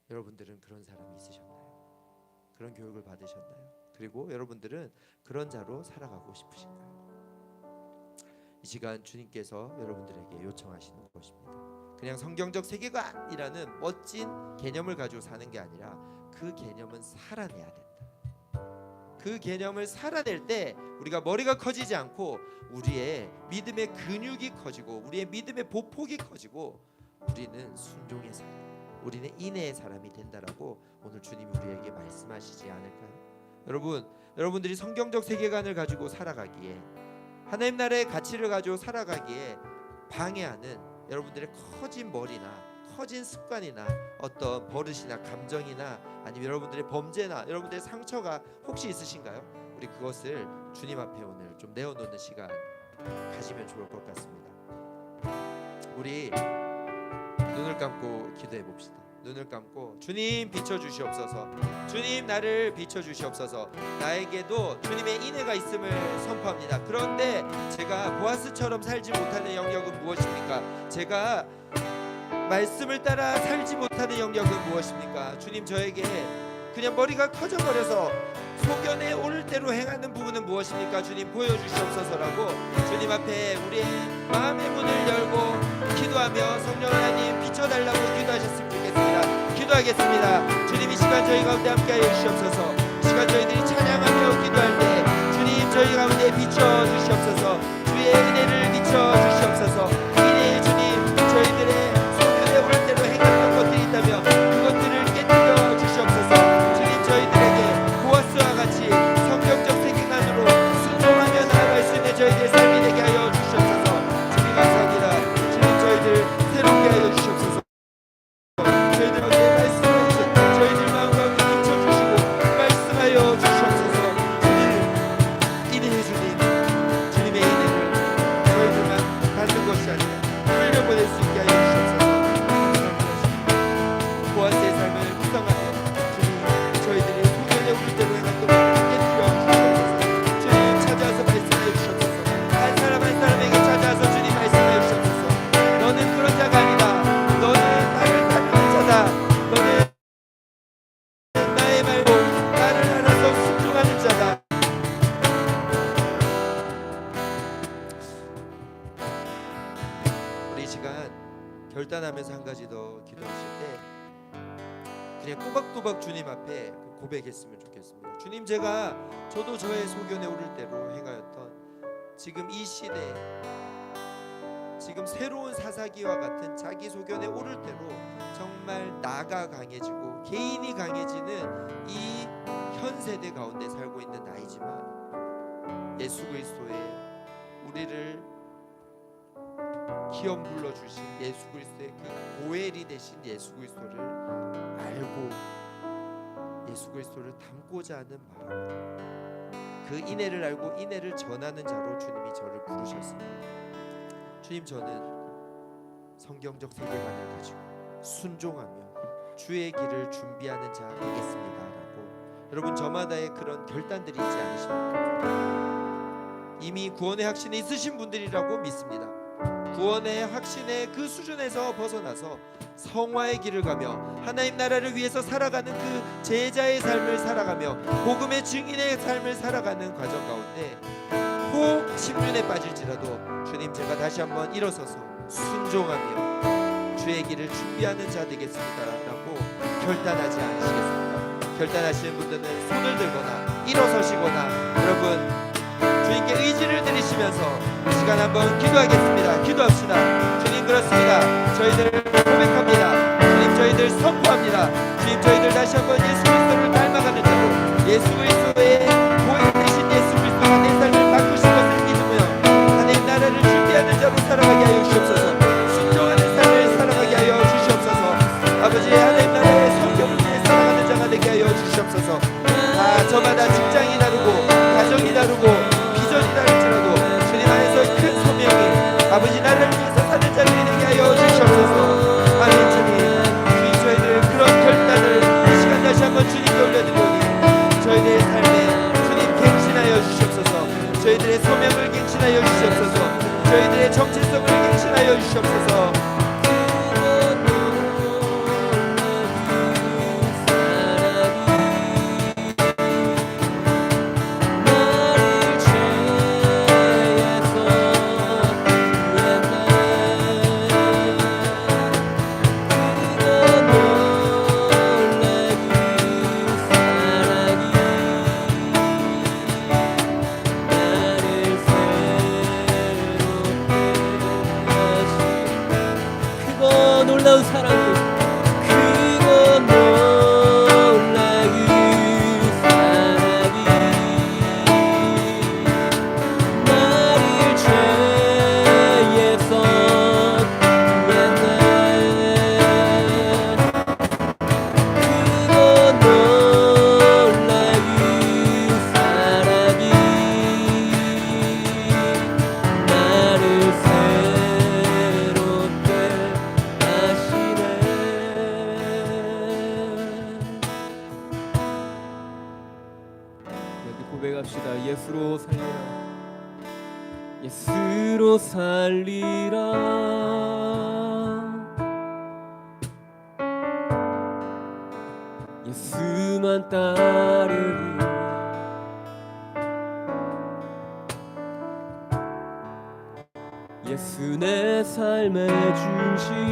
여러분들은 그런 사람이 있으셨나요? 그런 교육을 받으셨나요? 그리고 여러분들은 그런 자로 살아가고 싶으신가요? 이 시간 주님께서 여러분들에게 요청하시는 것입니다. 그냥 성경적 세계관이라는 멋진 개념을 가지고 사는 게 아니라 그 개념은 살아내야 된다. 그 개념을 살아낼 때 우리가 머리가 커지지 않고 우리의 믿음의 근육이 커지고 우리의 믿음의 보폭이 커지고 우리는 순종의 사람, 우리는 인내의 사람이 된다라고 오늘 주님이 우리에게 말씀하시지 않을까요? 여러분들이 성경적 세계관을 가지고 살아가기에, 하나님 나라의 가치를 가지고 살아가기에 방해하는 여러분들의 커진 머리나 커진 습관이나 어떤 버릇이나 감정이나 아니면 여러분들의 범죄나 여러분들의 상처가 혹시 있으신가요? 우리 그것을 주님 앞에 오늘 좀 내어놓는 시간 가지면 좋을 것 같습니다. 우리 눈을 감고 기도해 봅시다. 눈을 감고 주님 비춰주시옵소서. 주님 나를 비춰주시옵소서. 나에게도 주님의 인애가 있음을 선포합니다. 그런데 제가 보아스처럼 살지 못하는 영역은 무엇입니까? 제가 말씀을 따라 살지 못하는 영역은 무엇입니까? 주님, 저에게 그냥 머리가 커져버려서 소견에 오를 대로 행하는 부분은 무엇입니까? 주님 보여주시옵소서라고 주님 앞에 우리의 마음의 문을 열고 기도하며 성령 하나님 비춰달라고 기도하셨으면 좋겠습니다. 기도하겠습니다. 주님, 이 시간 저희 가운데 함께하여 주시옵소서. 이 시간 저희들이 찬양하며 기도할 때 주님 저희 가운데 비춰주시옵소서. 주의 은혜를 비춰주시옵소서. 이내 주님 저희들의 소견에 오를 대로 행했던 것들이 있다면 그것들을 깨뜨려 주시옵소서. 주님 저희들에게 보아스와 같이 성경적 세계관으로 순종하며 나아갈 수 있는 저희들의 삶이 되게 하여 주시옵소서. 주님 감사합니다. 주님 저희들 새롭게 하여 주시옵소서. 저희들 가운데 말씀을 저희들 마음 가운데 비춰주시고 말씀을 받으실 때 그냥 또박또박 주님 앞에 고백했으면 좋겠습니다. 주님, 저도 저의 소견에 오를 대로 행하였던 지금 이 시대, 지금 새로운 사사기와 같은 자기 소견에 오를 대로 정말 나가 강해지고 개인이 강해지는 이 현 세대 가운데 살고 있는 나이지만 예수 그리스도의 우리를 기업 불러주신 예수 그리스도의 그 고엘이 되신 예수 그리스도를 알고 예수 그리스도를 닮고자 하는 마음, 그 인애를 알고 인애를 전하는 자로 주님이 저를 부르셨습니다. 주님, 저는 성경적 세계관을 가지고 순종하며 주의 길을 준비하는 자 되겠습니다 라고 여러분 저마다의 그런 결단들이 있지 않으십니까? 이미 구원의 확신이 있으신 분들이라고 믿습니다. 구원의 확신의 그 수준에서 벗어나서 성화의 길을 가며 하나님 나라를 위해서 살아가는 그 제자의 삶을 살아가며 복음의 증인의 삶을 살아가는 과정 가운데 혹 침륜에 빠질지라도 주님, 제가 다시 한번 일어서서 순종하며 주의 길을 준비하는 자 되겠습니다 라고 결단하지 않으시겠습니까? 결단하시는 분들은 손을 들거나 일어서시거나 여러분 주님께 의지를 드리시면서 시간 한번 기도하겠습니다. 기도합시다. 주님, 그렇습니다. 저희들 고백합니다. 주님, 저희들 선포합니다. 주님, 저희들 다시 한번 예수 그리스도를 닮아가는 자로 예수 그리스도의 고인 되신 예수 그리스도가 내 삶을 바꾸신 것을 믿으며 하나님 나라를 준비하는 자로 살아가게 하여 주시옵소서. 순종하는 삶을 살아가게 하여 주시옵소서. 아버지, 하나님 나라의 성경을 위해 살아가는 자가 되게 하여 주시옵소서. 저마다 직장이 다르고 가정이 다르고 비전이 다를지라도 주님 안에서 큰 소명이 아버지 나라를 위해서 사는 자들이 되게 하여 주시옵소서. 아멘. 주님, 저희들 그런 결단을 이 시간 다시 한번 주님께 올려드리오니 저희들의 삶에 주님 갱신하여 주시옵소서. 저희들의 소명을 갱신하여 주시옵소서. 저희들의 정체성을 갱신하여 주시옵소서. 놀라운 사랑을 그거 놀라운 사랑이 나를 죄에서 구했네. 그거 놀라운 사랑이 나를 새롭게 고백합시다. 예수로 살리라. 예수로 살리라. 예수만 따르리. 예수 내 삶의 중심.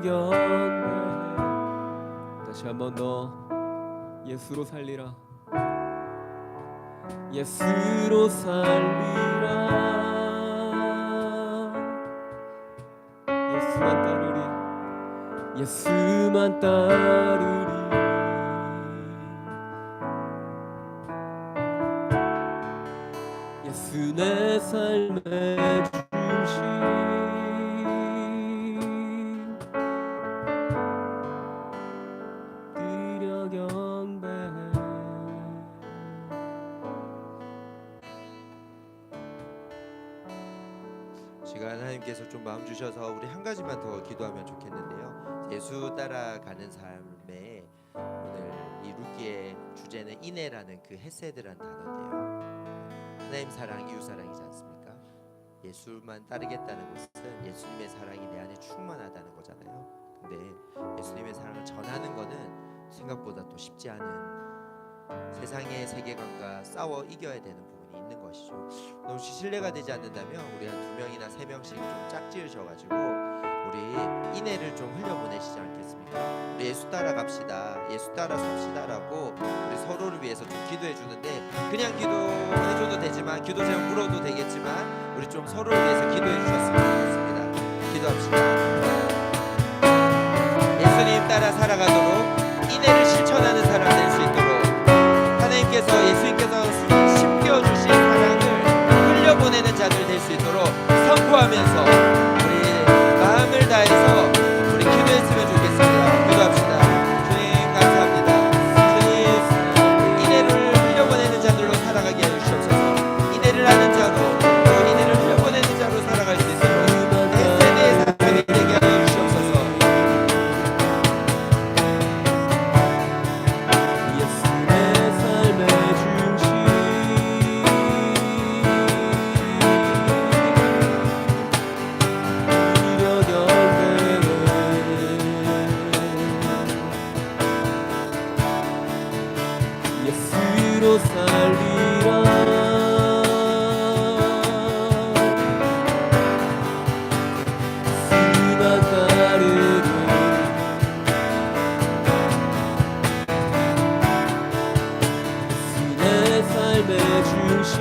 견례. 다시 한 번 더 예수로 살리라. 예수로 살리라. 예수만 따르리. 예수만 따르리. 예수 내 삶의 중심. 시간 하나님께서 좀 마음 주셔서 우리 한 가지만 더 기도하면 좋겠는데요. 예수 따라가는 삶에 오늘 이 룻기의 주제는 인애라는 그 헤세드란 단어인데요. 하나님 사랑, 이웃 사랑이지 않습니까? 예수만 따르겠다는 것은 예수님의 사랑이 내 안에 충만하다는 거잖아요. 근데 예수님의 사랑을 전하는 거는 생각보다 또 쉽지 않은 세상의 세계관과 싸워 이겨야 되는 부분이 있는 거예요. 것이죠. 너무 신뢰가 되지 않는다면 우리 한 2명이나 3명씩 좀 짝지으셔가지고 우리 인애를 좀 흘려보내시지 않겠습니까? 우리 예수 따라 갑시다, 예수 따라 삽시다라고 우리 서로를 위해서 좀 기도해 주는데, 그냥 기도해줘도 되지만 기도 제목 물어도 되겠지만 우리 좀 서로를 위해서 기도해 주셨으면 좋겠습니다. 기도합시다. 예수님 따라 살아가도록 인애를 실천하는 사람 될 수 있도록 하나님께서 예수님께서 심겨주신 사랑을 흘려보내는 자들 될 수 있도록 선포하면서 우리 마음을 다해서 우리 기도했으면 좋겠습니다. 기도합시다. 주님 감사합니다. 주님 인애를 흘려보내는 자들로 살아가게 하여 주시옵소서. 인애를 하는 자로 또 인애를 흘려보내는 자로 살아갈 수 있도록 내 세대의 사람이 되게 하여 주시옵소서. 예수의 삶의 중심 예수로 살리라. 예수만 따르고 예수 내 삶의 중심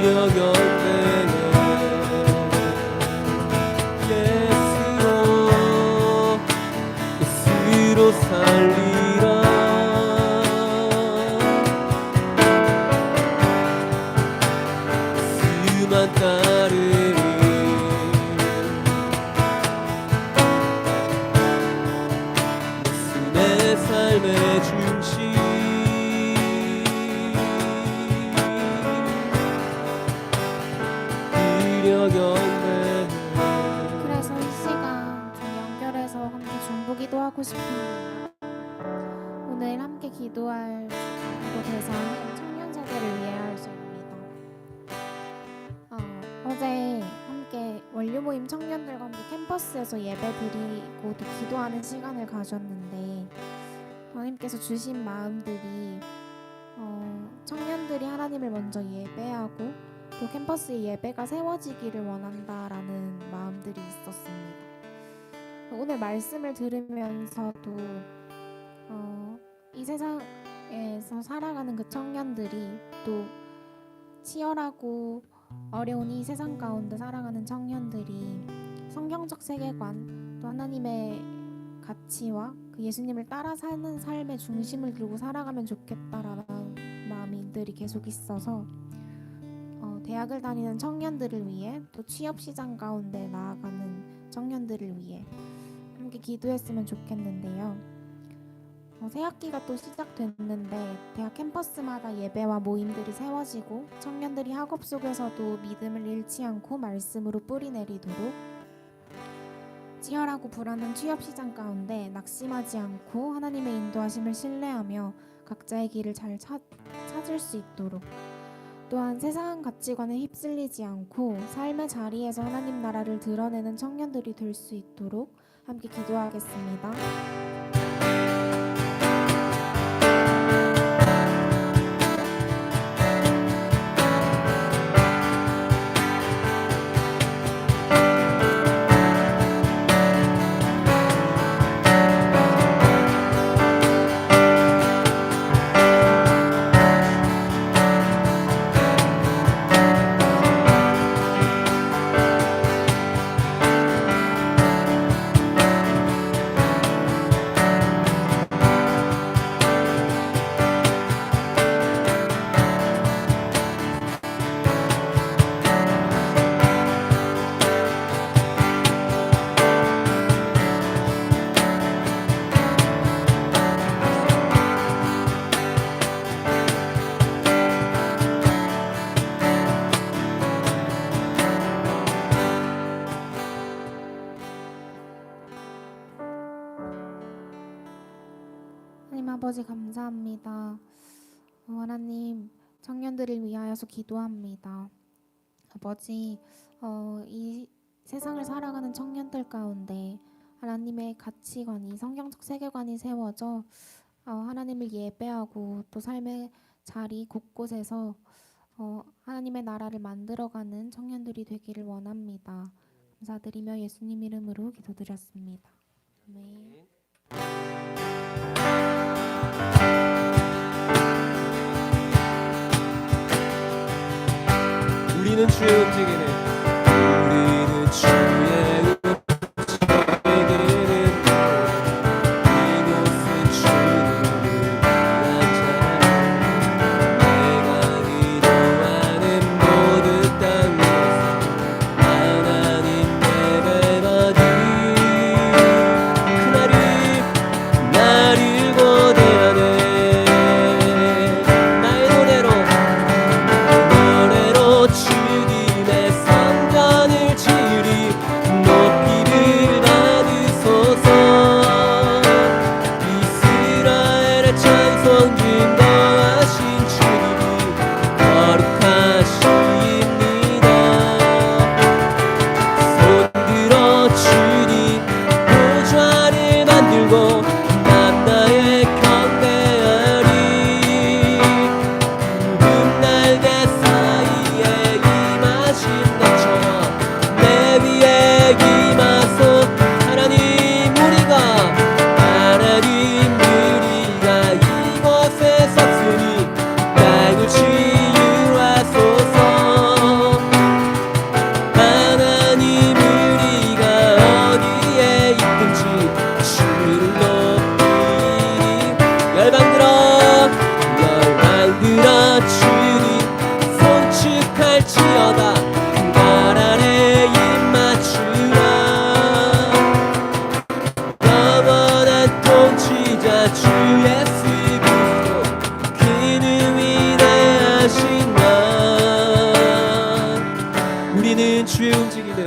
이력 연대네 예수로 살리라. 예수만 따르리. 예수 내 삶의 중심 이력 연대. 그래서 이 시간 좀 연결해서 함께 중보기도 하고 싶습니다. 오늘 함께 기도할 중보 대상은 청년 세대를 위해 하십니다. 어제 함께 원류 모임 청년들과 함께 캠퍼스에서 예배 드리고 또 기도하는 시간을 가졌는데, 하나님께서 주신 마음들이 청년들이 하나님을 먼저 예배하고 또 캠퍼스의 예배가 세워지기를 원한다라는 마음들이 있었습니다. 오늘 말씀을 들으면서도 이 세상에서 살아가는 그 청년들이 또 치열하고 어려운 이 세상 가운데 살아가는 청년들이 성경적 세계관 또 하나님의 가치와 그 예수님을 따라 사는 삶의 중심을 두고 살아가면 좋겠다라는 마음들이 계속 있어서 대학을 다니는 청년들을 위해 또 취업 시장 가운데 나아가는 청년들을 위해 함께 기도했으면 좋겠는데요. 새 학기가 또 시작됐는데 대학 캠퍼스마다 예배와 모임들이 세워지고 청년들이 학업 속에서도 믿음을 잃지 않고 말씀으로 뿌리내리도록, 치열하고 불안한 취업 시장 가운데 낙심하지 않고 하나님의 인도하심을 신뢰하며 각자의 길을 잘 찾을 수 있도록, 또한 세상 가치관에 휩쓸리지 않고 삶의 자리에서 하나님 나라를 드러내는 청년들이 될 수 있도록 함께 기도하겠습니다. 하나님 아버지 감사합니다. 하나님 청년들을 위하여서 기도합니다. 아버지 이 세상을 살아가는 청년들 가운데 하나님의 가치관이 성경적 세계관이 세워져 하나님을 예배하고 또 삶의 자리 곳곳에서 하나님의 나라를 만들어가는 청년들이 되기를 원합니다. 감사드리며 예수님 이름으로 기도드렸습니다. 아멘. 우리는 주의 움직이는 우리는 주의 움직이는 이곳은 주님을 위한 자리 내가 기도하는 모든 땅에서 하나님 예배받으리 그날을 고대하네 나의 노래로 주님의 성전을 지으리 높이를 받으소서 이스라엘의 찬송 증거하신 주님이 거룩하십니다 손들어 주님 보좌를 만들고 만나에 경배하리 푸른 날개 사이에 임하신 것처럼 내 위에 임하소 하나님 우리가 이곳에 섰으니 땅을 치유하소서 하나님 우리가 어디에 있든지 주를 높이리 열방들어 주님 손축할지어다 발 아래 입 맞추라 영원한 통치자 주 예수 그리스도 그는 위대하신 나 우리는 주의 움직이는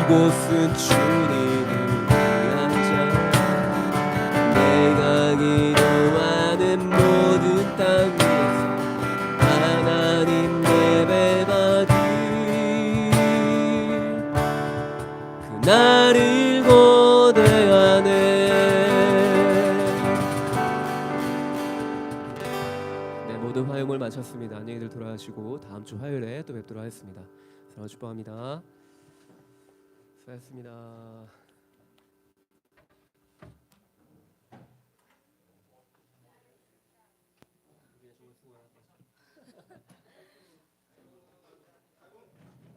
이곳은 주님을 위한 자리 내가 기도하는 모든 땅에서 하나님 예배받으리 그날을 고대하네 네 모든 화요일 마쳤습니다. 안녕히들 돌아가시고 다음 주 화요일에 또 뵙도록 하겠습니다. 사랑을 축복합니다. 수고하셨습니다.